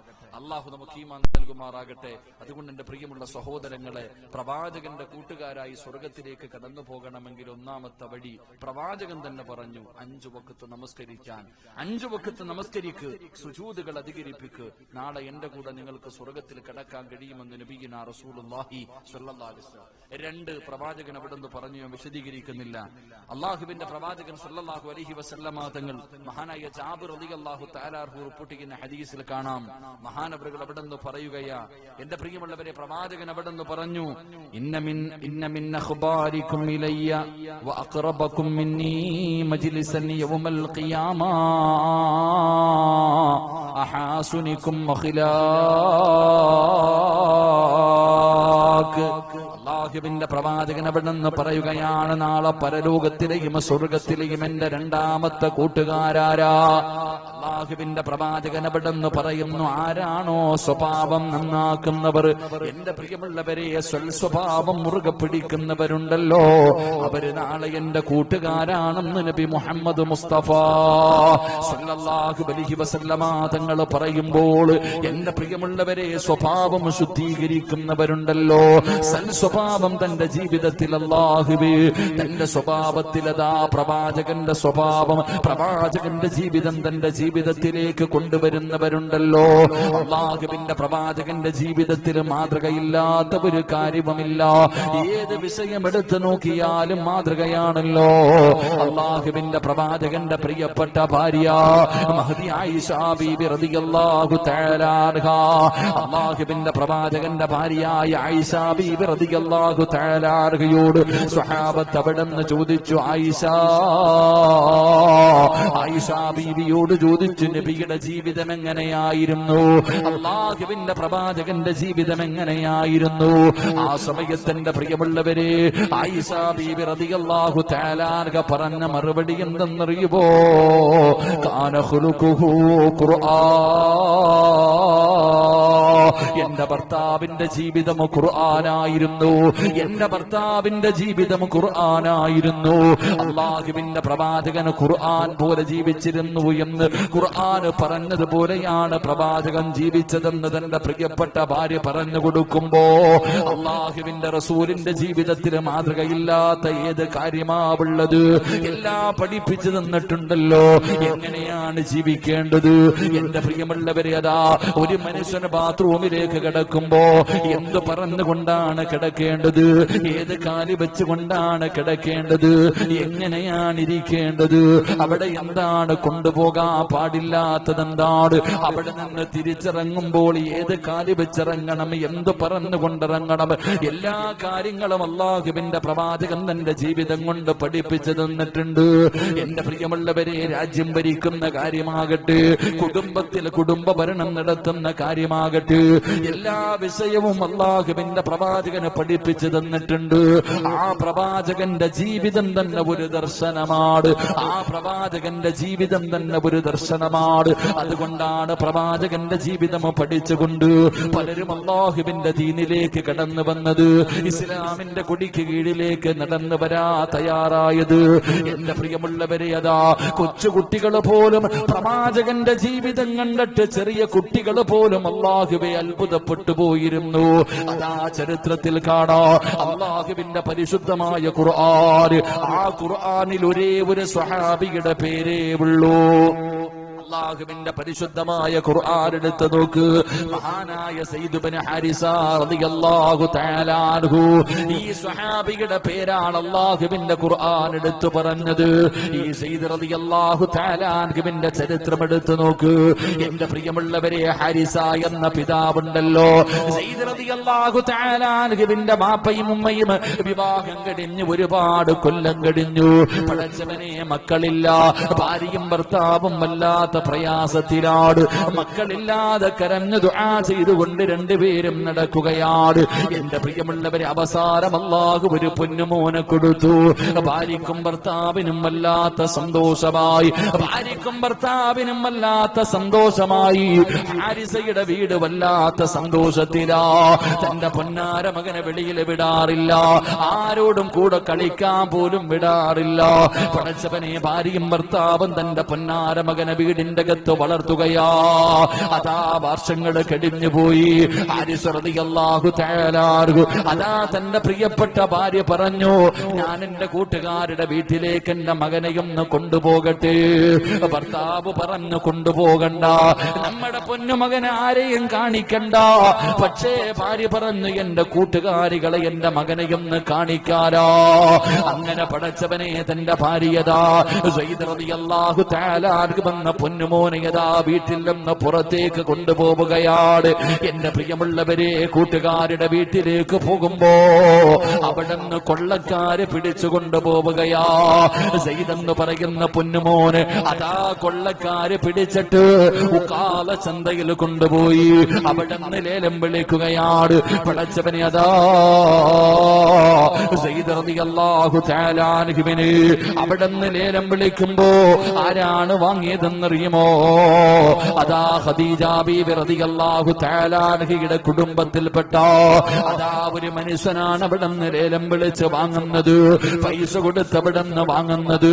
അതുകൊണ്ട് എന്റെ പ്രിയമുള്ള സഹോദരങ്ങളെ, പ്രവാചകന്റെ കൂട്ടുകാരായി സ്വർഗത്തിലേക്ക് കടന്നു പോകണമെങ്കിൽ ഒന്നാമത്തെ വഴി പ്രവാചകൻ തന്നെ പറഞ്ഞു, 5 വഖത്ത് നമസ്കരിക്കാൻ. 5 വഖത്ത് നമസ്കരിക്ക്, സുജൂദുകൾ അധികരിപ്പിക്ക്. നാളെ എന്റെ കൂടെ നിങ്ങൾക്ക് സ്വർഗത്തിൽ കടക്കാൻ കഴിയുമെന്ന് നബിയുനാ റസൂലുള്ളാഹി സ്വല്ലല്ലാഹു അലൈഹി വസല്ലം. 2 പ്രവാചകൻ അവിടുന്ന് പറഞ്ഞു, ഞാൻ വിശദീകരിക്കുന്നില്ല. അള്ളാഹുവിന്റെ പ്രവാചകൻ സ്വല്ലല്ലാഹു അലൈഹി വസല്ലമ തങ്ങൾ മഹാനായ ജാബിർ റളിയല്ലാഹു തആല അൻഹു റിപ്പോർട്ട് ചെയ്യുന്ന ഹദീസിൽ കാണാം, മഹാനവറുകൾ അവിടുന്ന് പറയുകയാ, എന്റെ പ്രിയമുള്ളവരെ, പ്രവാചകൻ അവിടുന്ന് പറഞ്ഞു, ഇന്ന മിൻ അഖ്ബാരികും ഇലയ്യ വ അഖറബകും മിന്നി മജ്ലിസൻ യൗമൽ ഖിയാമ അഹാസുനികും അഖ്ലാഖ്. അല്ലാഹുവിന്റെ പ്രവാചകൻ അവിടുന്ന് പറയുകയാണ്, നാളെ പരലോകത്തിലെയും സ്വർഗത്തിലെയും എന്റെ 2ാമത്തെ കൂട്ടുകാരാരാ? അല്ലാഹുവിന്റെ പ്രവാചകൻ അവിടുന്ന് പറയുന്നു, ആരാണോ സ്വഭാവം നന്നാക്കുന്നവർ, എന്റെ പ്രിയമുള്ളവരെ, സ്വഭാവം മുറുകെ പിടിക്കുന്നവരുണ്ടല്ലോ, അവര് നാളെ എന്റെ കൂട്ടുകാരാണെന്ന് നബി മുഹമ്മദ് മുസ്തഫ സല്ലല്ലാഹു അലൈഹി വസല്ലമ തങ്ങൾ പറയുമ്പോൾ, എന്റെ പ്രിയമുള്ളവരെ, സ്വഭാവം ശുദ്ധീകരിക്കുന്നവരുണ്ടല്ലോ, സ്വഭാവം തന്റെ ജീവിതത്തിൽ അല്ലാഹുവേ തന്റെ സ്വഭാവത്തിൽ അതാ പ്രവാചകന്റെ സ്വഭാവം, പ്രവാചകന്റെ ജീവിതം തന്റെ ജീവിതത്തിലേക്ക് കൊണ്ടുവരുന്നവരുണ്ടല്ലോ. അല്ലാഹുവിന്റെ പ്രവാചകന്റെ ജീവിതത്തിൽ മാതൃകയില്ലാത്ത ഒരു കാര്യവുമില്ല. ഏത് വിഷയം എടുത്തു നോക്കിയാലും മാതൃകയാണല്ലോ. അല്ലാഹുവിന്റെ പ്രവാചകന്റെ പ്രിയപ്പെട്ട ഭാര്യ മഹദി ആയിഷ ബീബി റളിയല്ലാഹു തആല അൻഹാ, അല്ലാഹുവിന്റെ പ്രവാചകന്റെ ഭാര്യയായ ആയിഷ ബീബി റളിയല്ലാഹു തആല അൻഹയോട് സ്വഹാബത്ത് അവിടുന്ന് ചോദിച്ചു, ആയിഷ ബീവിയോട് ചോദിച്ചു, നബിയുടെ ജീവിതം എങ്ങനെയായിരുന്നു? അല്ലാഹുവിന്റെ പ്രവാചകന്റെ ജീവിതം എങ്ങനെയായിരുന്നു? ആ സമയത്തിന്റെ പ്രിയമുള്ളവരെ, ആയിഷ ബീബി റളിയല്ലാഹു തആല അൻഹ പറഞ്ഞ മറുപടി എന്തെന്നറിയുമോ? കാന ഖുലുഖുഹു ഖുർആൻ. എന്റെ ഭർത്താവിന്റെ ജീവിതം ഖുർആനായിരുന്നു. എന്റെ ഭർത്താവിന്റെ ജീവിതം ഖുർആനായിരുന്നു. അല്ലാഹുവിന്റെ പ്രവാചകൻ ഖുർആൻ പോലെ ജീവിച്ചിരുന്നു എന്ന് ഖുർആൻ പറഞ്ഞതുപോലെയാണ് പ്രവാചകൻ ജീവിച്ചതെന്ന് തന്റെ പ്രിയപ്പെട്ട ഭാര്യ പറഞ്ഞു കൊടുക്കുമ്പോ, അല്ലാഹുവിന്റെ റസൂലിന്റെ ജീവിതത്തിൽ മാതൃകയില്ലാത്ത ഏത് കാര്യമാവുള്ളത്? എല്ലാം പഠിപ്പിച്ചു തന്നിട്ടുണ്ടല്ലോ, എങ്ങനെയാണ് ജീവിക്കേണ്ടത്. എന്റെ പ്രിയമുള്ളവരെ, അതാ ഒരു മനുഷ്യന് ബാത്റൂം ബാത്റൂമിലേക്ക് കിടക്കുമ്പോ എന്ത് പറഞ്ഞുകൊണ്ടാണ് കിടക്കേണ്ടത്, ഏത് കാലി വെച്ചുകൊണ്ടാണ് കിടക്കേണ്ടത്, എങ്ങനെയാണ് ഇരിക്കേണ്ടത്, അവിടെ എന്താണ് കൊണ്ടുപോകാൻ പാടില്ലാത്തതെന്താണ്, അവിടെ നിന്ന് തിരിച്ചിറങ്ങുമ്പോൾ ഏത് കാലി വെച്ചിറങ്ങണം, എന്ത് പറഞ്ഞുകൊണ്ടിറങ്ങണം, എല്ലാ കാര്യങ്ങളും അല്ലാഹുവിന്റെ പ്രവാചകൻ തന്റെ ജീവിതം കൊണ്ട് പഠിപ്പിച്ചു തന്നിട്ടുണ്ട്. എന്റെ പ്രിയമുള്ളവരെ, രാജ്യം ഭരിക്കുന്ന കാര്യമാകട്ടെ, കുടുംബത്തിൽ കുടുംബ ഭരണം നടത്തുന്ന കാര്യമാകട്ടെ, എല്ലാ വിഷയവും അല്ലാഹുവിന്റെ പ്രവാചകന് പഠിപ്പിച്ചു തന്നിട്ടുണ്ട്. ആ പ്രവാചകന്റെ ജീവിതം തന്നെ ഒരു ദർശനമാണ്. ആ പ്രവാചകന്റെ ജീവിതം തന്നെ ഒരു ദർശനമാണ്. അതുകൊണ്ടാണ് പ്രവാചകന്റെ ജീവിതം പഠിച്ചുകൊണ്ട് പലരും അല്ലാഹുവിന്റെ ദീനിലേക്ക് കടന്നു വന്നത്, ഇസ്ലാമിന്റെ കൊടിക്ക് കീഴിലേക്ക് നടന്നു വരാ തയ്യാറായത്. എന്റെ പ്രിയമുള്ളവരെ, അതാ കൊച്ചുകുട്ടികൾ പോലും പ്രവാചകന്റെ ജീവിതം കണ്ടിട്ട് ചെറിയ കുട്ടികൾ പോലും അല്ലാഹുവെ അത്ഭുതപ്പെട്ടു പോയിരുന്നു. അതാ ചരിത്രത്തിൽ കാണാ, അല്ലാഹുവിന്റെ പരിശുദ്ധമായ ഖുർആൻ, ആ ഖുർആനിൽ ഒരേ ഒരു സ്വഹാബിയുടെ പേരേ ഉള്ളൂ. അല്ലാഹുവിന്റെ പരിശുദ്ധമായ ഖുർആൻ എടുത്ത് നോക്ക്. മഹാനായ സയ്യിദ് ഇബ്നു ഹാരിസ റളിയല്ലാഹു തആല അൻഹു, ഈ സ്വഹാബിയുടെ പേരാണ് അല്ലാഹുവിന്റെ ഖുർആൻ എടുത്തു പറഞ്ഞത്. ഈ സയ്യിദ് റളിയല്ലാഹു തആല അൻഹുവിന്റെ ചരിത്രം എടുത്തു നോക്ക്. എന്റെ പ്രിയമുള്ളവരെ, ഹാരിസ എന്ന പിതാവുണ്ടല്ലോ, സയ്യിദ് റളിയല്ലാഹു തആല അൻഹുവിന്റെ ബാപ്പയും ഉമ്മയും വിവാഹം കഴിഞ്ഞു ഒരുപാട് കൊല്ലം കഴിഞ്ഞു. പടച്ചവനെ, മക്കളില്ല, ഭാര്യയും ഭർത്താവും വല്ലാത്ത പ്രയാസത്തിലാണ്. മക്കളില്ലാതെ കരഞ്ഞു ദുആ ചെയ്തുകൊണ്ട് രണ്ടുപേരും നടക്കുകയാണ്. എന്റെ പ്രിയമുള്ളവരെ, അവസാനം അല്ലാഹു ഒരു പൊന്നുമോനെ കൊടുത്തു. ഭാര്യക്കും ഭർത്താവിനും വല്ലാത്ത സന്തോഷമായി, ഭാര്യക്കും ഭർത്താവിനും വല്ലാത്ത സന്തോഷമായി. ഹാരിസയുടെ വീട് വല്ലാത്ത സന്തോഷത്തിലാ. തന്റെ പൊന്നാര മകനെ വെളിയിൽ വിടാറില്ല, ആരോടും കൂടെ കളിക്കാൻ പോലും വിടാറില്ല. പടച്ചവനെ, ഭാര്യയും ഭർത്താവും തന്റെ പൊന്നാര മകനെ വീടിന്റെ അകത്ത് വളർത്തുകയാ. അതാ വർഷങ്ങൾ കഴിഞ്ഞുപോയി. ഹാരിസ് റളിയല്ലാഹു തആല അൻഹു അതാ തന്റെ പ്രിയപ്പെട്ട ഭാര്യ പറഞ്ഞു, ഞാൻ എന്റെ കൂട്ടുകാരുടെ വീട്ടിലേക്ക് എന്റെ മകനെയൊന്ന് കൊണ്ടുപോകട്ടെ. ഭർത്താവ് പറഞ്ഞു, കൊണ്ടുപോകണ്ട, നമ്മുടെ പൊന്നുമകനെ ആരെയും കാണിക്കണ്ട. പക്ഷേ ഭാര്യ പറഞ്ഞു, എന്റെ കൂട്ടുകാരികളെ എന്റെ മകനെയൊന്ന് കാണിക്കാരോ. അങ്ങനെ പടച്ചവനെ, തന്റെ ഭാര്യതാ സയ്യിദ് റളിയല്ലാഹു തആല അൻഹു വന്ന പൊന്നുമോനെയതാ വീട്ടിൽ നിന്ന് പുറത്തേക്ക് കൊണ്ടുപോവുകയാണ്. എന്റെ പ്രിയമുള്ളവരെ, കൂട്ടുകാരുടെ വീട്ടിലേക്ക് പോകുമ്പോ അവിടെ നിന്ന് കൊള്ളക്കാര് പിടിച്ചു കൊണ്ടുപോവുകയാ. സയ്യിദ് എന്ന് പറയുന്ന പൊന്നുമോന് അതാ കൊള്ളക്കാര് പിടിച്ചിട്ട് ഉക്കാല ചന്തയിൽ കൊണ്ടുപോയി അവിടെ നിന്ന് ലേലം വിളിക്കുകയാണ്. പടച്ചവനെ, അതാ സയ്യിദ് റളിയല്ലാഹു തആല അൻഹുവിനെ അവിടെ നിന്ന് ലേലം വിളിക്കുമ്പോ ആരാണ് വാങ്ങിയതെന്നറിയുമോ? അതാ ഖദീജ ബീവി റളിയല്ലാഹു തആല അൻഹയുടെ കുടുംബത്തിൽപ്പെട്ട അതാ ഒരു മനുഷ്യനാണ് അവിടെ നിന്ന് ലേലം വിളിച്ച് വാങ്ങുന്നത്, പൈസ കൊടുത്ത് അവിടെ നിന്ന് വാങ്ങുന്നത്.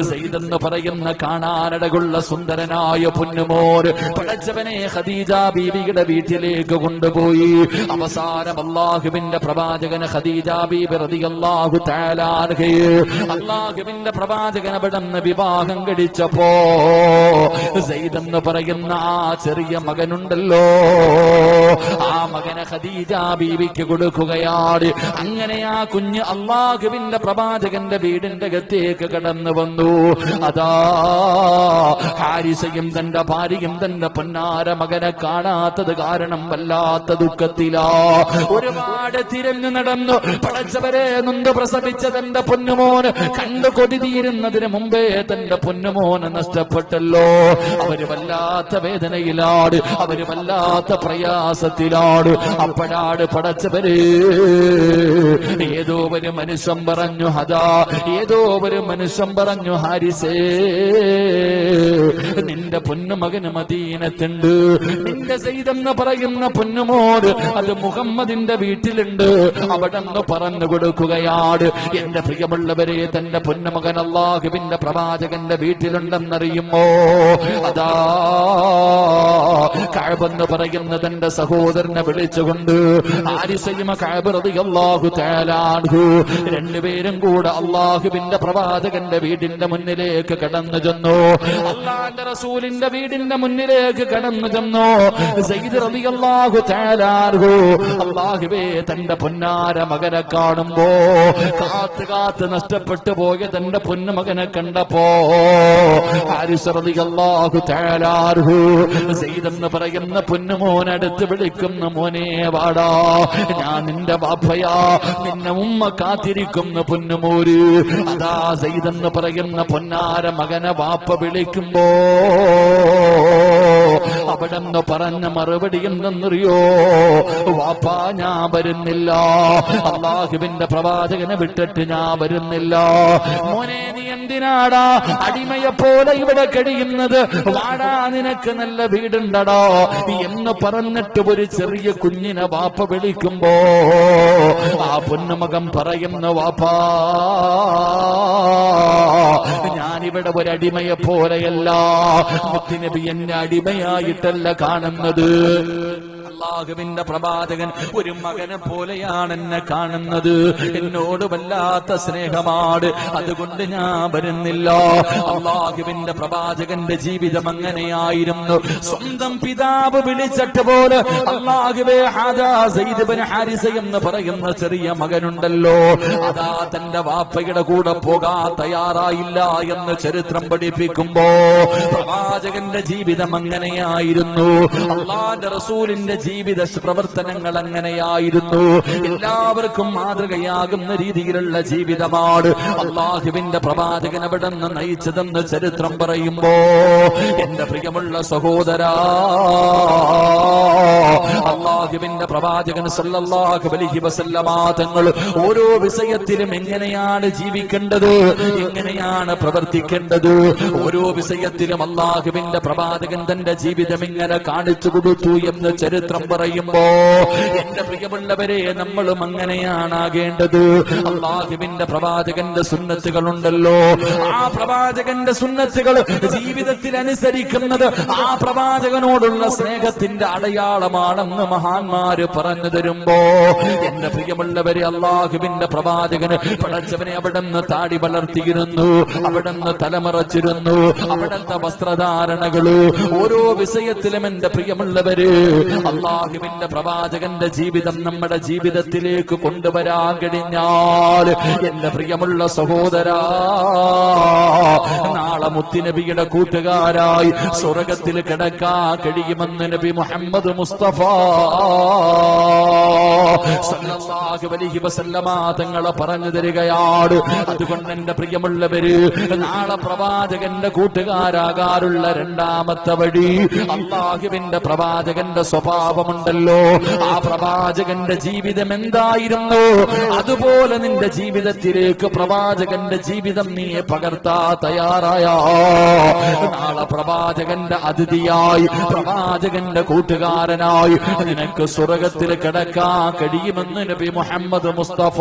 സയ്യിദ് എന്ന് പറയുന്ന കാണാനടകുള്ള സുന്ദരനായ പൊന്നുമോൻ പടച്ചവനെ ഖദീജ ബീവിയുടെ വീട്ടിലേക്ക് കൊണ്ടുപോയി. അവസാനം അല്ലാഹുവിന്റെ പ്രവാചകൻ ഖദീജ ബീവി റളിയല്ലാഹു തആല അൻഹയെ അല്ലാഹുവിന്റെ പ്രവാചകൻ അവിടെ നിന്ന് വിവാഹം കഴിച്ചപ്പോ സയ്യിദ് എന്ന് പറയുന്ന ആ ചെറിയ മകനുണ്ടല്ലോ, ആ മകനെ ഖദീജ ബീവിക്ക് കൊടുക്കുകയാണ്. അങ്ങനെ ആ കുഞ്ഞ് അല്ലാഹുവിന്റെ പ്രവാചകന്റെ വീടിന്റെ അകത്തേക്ക് കടന്നു വന്നു. അതാ ഹാരിസയും തന്റെ ഭാര്യയും തന്റെ പൊന്നാര മകനെ കാണാത്തത് കാരണം വല്ലാത്ത ദുഃഖത്തിലാ. ഒരുപാട് തിരഞ്ഞു നടന്നു. പടച്ചവരെ, നൊന്ത് പ്രസവിച്ച തന്റെ പൊന്നുമോന് കണ്ടു കൊതിതീരുന്നതിന് മുമ്പേ തന്റെ പൊന്നുമോന് നഷ്ടപ്പെട്ടല്ലോ. അവര് വല്ലാത്ത വേദനയിലാണ്, അവര് വല്ലാത്ത പ്രയാസത്തിലാണ്. അപ്പോഴാണ് പടച്ചവരെ ഏതോ ഒരു മനുഷ്യൻ പറഞ്ഞു, അതാ ഏതോ ഒരു മനുഷ്യൻ പറഞ്ഞു, ഹാരിസേ, നിന്റെ പൊന്നുമകന് മദീനത്തുണ്ട്. നിന്റെ സയ്യിദ് എന്ന് പറയുന്ന പൊന്നുമോൻ അത് മുഹമ്മദിന്റെ വീട്ടിലുണ്ട്, അവിടെ നിന്ന് പറഞ്ഞു കൊടുക്കുകയാണ്. എന്റെ പ്രിയമുള്ളവരെ, തന്റെ പൊന്നുമകൻ അല്ലാഹുവിന്റെ പ്രവാചകന്റെ വീട്ടിലുണ്ടെന്നറിയുമോ? അതാ കഅബ കഅബ് എന്ന് പറയുന്ന തന്റെ സഹോദരനെ വിളിച്ചുകൊണ്ട് ഹാരിസയും കഅബ് റളിയല്ലാഹു തആല അൻഹു രണ്ടുപേരും കൂടെ അല്ലാഹുവിന്റെ പ്രവാചകന്റെ വീടിന്റെ മുന്നിലേക്ക് കടന്നു ചെന്നു. അല്ലാഹുവിന്റെ റസൂലിന്റെ വീടിന്റെ മുന്നിലേക്ക് കടന്നു ചെന്നു. സയ്യിദ് റളിയല്ലാഹു തആല അൻഹു അല്ലാഹുവേ തന്റെ പൊന്നാര മകനെ കാണുമ്പോ കാത്ത് കാത്ത് നഷ്ടപ്പെട്ടു പോയ തന്റെ പൊന്നുമകനെ കണ്ടപ്പോ ഹാരിസ് റളിയല്ലാഹു തആല അൻഹു സയ്യിദ് എന്ന് പറയുന്ന പൊന്നുമോനടുത്ത് വിളിക്കുന്ന മോനെ വാടാ, ഞാൻ നിന്റെ ബാപ്പയാ, നിന്നെ ഉമ്മ കാത്തിരിക്കുന്ന പൊന്നുമോര്. അതാ സയ്യിദ് എന്ന് പറയുന്ന പൊന്നാര മകനെ ബാപ്പ വിളിക്കുമ്പോ അവിടെ നിന്ന് പറഞ്ഞ മറുപടി എന്തെന്നറിയോ? വാപ്പാ ഞാൻ വരുന്നില്ല, അല്ലാഹുവിന്റെ പ്രവാചകനെ വിട്ടിട്ട് ഞാൻ വരുന്നില്ല. മോനെ നീ എന്തിനാടാ അടിമയെ പോലെ ഇവിടെ കഴിയുന്നത്? വാടാ, നിനക്ക് നല്ല വീടുണ്ടടോ എന്ന് പറഞ്ഞിട്ട് ഒരു ചെറിയ കുഞ്ഞിനെ വാപ്പ വിളിക്കുമ്പോ ആ പൊന്നുമകൻ പറയുന്ന വാപ്പാ, ഞാനിവിടെ ഒരടിമയെ പോലെയല്ല, മുത്തുനബി എന്നെ അടിമയായിട്ടല്ല കാണുന്നത്. അല്ലാഹുവിന്റെ പ്രവാചകൻ ഒരു മകനെ പോലെയാണ് എന്നെ കാണുന്നത്. എന്നോട് വല്ലാത്ത സ്നേഹമാണ്, അതുകൊണ്ട് ഞാൻ വരുന്നില്ല. അല്ലാഹുവിന്റെ പ്രവാചകന്റെ ജീവിതം അങ്ങനെയായിരുന്നു. സ്വന്തം പിതാവ് വിളിച്ചിട്ട് പോലെ അല്ലാഹുവേ ഹാദാ സയ്യിദ് ഇബ്നു ഹാരിസ എന്ന് പറയുന്ന ചെറിയ മകനുണ്ടല്ലോ, അതാ തന്റെ വാപ്പയുടെ കൂടെ പോകാൻ തയ്യാറായില്ല എന്ന് ചരിത്രം പഠിപ്പിക്കുമ്പോ പ്രവാചകന്റെ ജീവിതം അങ്ങനെയായിരുന്നു. അല്ലാഹുവിന്റെ റസൂലിന്റെ ജീവിത പ്രവർത്തനങ്ങൾ അങ്ങനെയായിരുന്നു. എല്ലാവർക്കും മാതൃകയാകുന്ന രീതിയിലുള്ള ജീവിതമാണ് അല്ലാഹുവിന്റെ പ്രവാചകൻ അവിടെ നിന്ന് നയിച്ചതെന്ന് ചരിത്രം പറയുമ്പോ എന്റെ പ്രിയമുള്ള സഹോദരാ, അല്ലാഹുവിന്റെ പ്രവാചകൻ സല്ലല്ലാഹു അലൈഹി വസല്ലമ തങ്ങൾ ഓരോ വിഷയത്തിലും എങ്ങനെയാണ് ജീവിക്കേണ്ടത്, എങ്ങനെയാണ് പ്രവർത്തിക്കേണ്ടത്, ഓരോ വിഷയത്തിലും അല്ലാഹുവിന്റെ പ്രവാചകൻ തന്റെ ജീവിതം ഇങ്ങനെ കാണിച്ചു കൊടുത്തു എന്ന് ചരിത്രം പറയുമ്പോ എന്റെ പ്രിയമുള്ളവരെ നമ്മളും അങ്ങനെയാണ് ആകേണ്ടത്. അല്ലാഹുവിന്റെ പ്രവാചകന്റെ സുന്നത്തുകളുണ്ടല്ലോ, ആ പ്രവാചകന്റെ സുന്നത്തുകൾ ജീവിതത്തിൽ അനുസരിക്കുന്നത് ആ പ്രവാചകനോടുള്ള സ്നേഹത്തിന്റെ അടയാളമാണെന്ന് മഹാന്മാര് പറഞ്ഞു തരുമ്പോ എന്റെ പ്രിയമുള്ളവരെ അല്ലാഹുവിന്റെ പ്രവാചകന് പടച്ചവനെ അവിടുന്ന് താടി വളർത്തിയിരുന്നു, അവിടുന്ന് തലമറച്ചിരുന്നു, അവിടുത്തെ വസ്ത്രധാരണകള് ഓരോ വിഷയത്തിലും എന്റെ പ്രിയമുള്ളവര് അല്ലാഹുവിന്റെ പ്രവാചകന്റെ ജീവിതം നമ്മുടെ ജീവിതത്തിലേക്ക് കൊണ്ടുവരാൻ കഴിഞ്ഞാൽ എന്റെ പ്രിയമുള്ള സഹോദരാ, നാളെ മുത്തുനബിയുടെ കൂട്ടുകാരായി സ്വർഗത്തിൽ കിടക്കാൻ കഴിയുമെന്ന് നബി മുഹമ്മദ് മുസ്തഫ സല്ലല്ലാഹു അലൈഹി വസല്ലമ തങ്ങളെ പറഞ്ഞു തരികയാണ്. അതുകൊണ്ട് എന്റെ പ്രിയമുള്ളവര് നാളെ പ്രവാചകന്റെ കൂട്ടുകാരാകാറുള്ള രണ്ടാമത്തെ വഴി അല്ലാഹുവിന്റെ പ്രവാചകന്റെ സ്വഭാവമുണ്ടല്ലോ, ആ പ്രവാചകന്റെ ജീവിതം എന്തായിരുന്നു അതുപോലെ നിന്റെ ജീവിതത്തിലേക്ക് പ്രവാചകന്റെ ജീവിതം നീ പകർത്താ തയ്യാറായോ? നാളെ പ്രവാചകന്റെ അതിഥിയായി പ്രവാചകന്റെ കൂട്ടുകാരനായി നിനക്ക് സ്വർഗത്തിൽ കിടക്കാൻ കഴിയുമെന്ന് നബി മുഹമ്മദ് മുസ്തഫ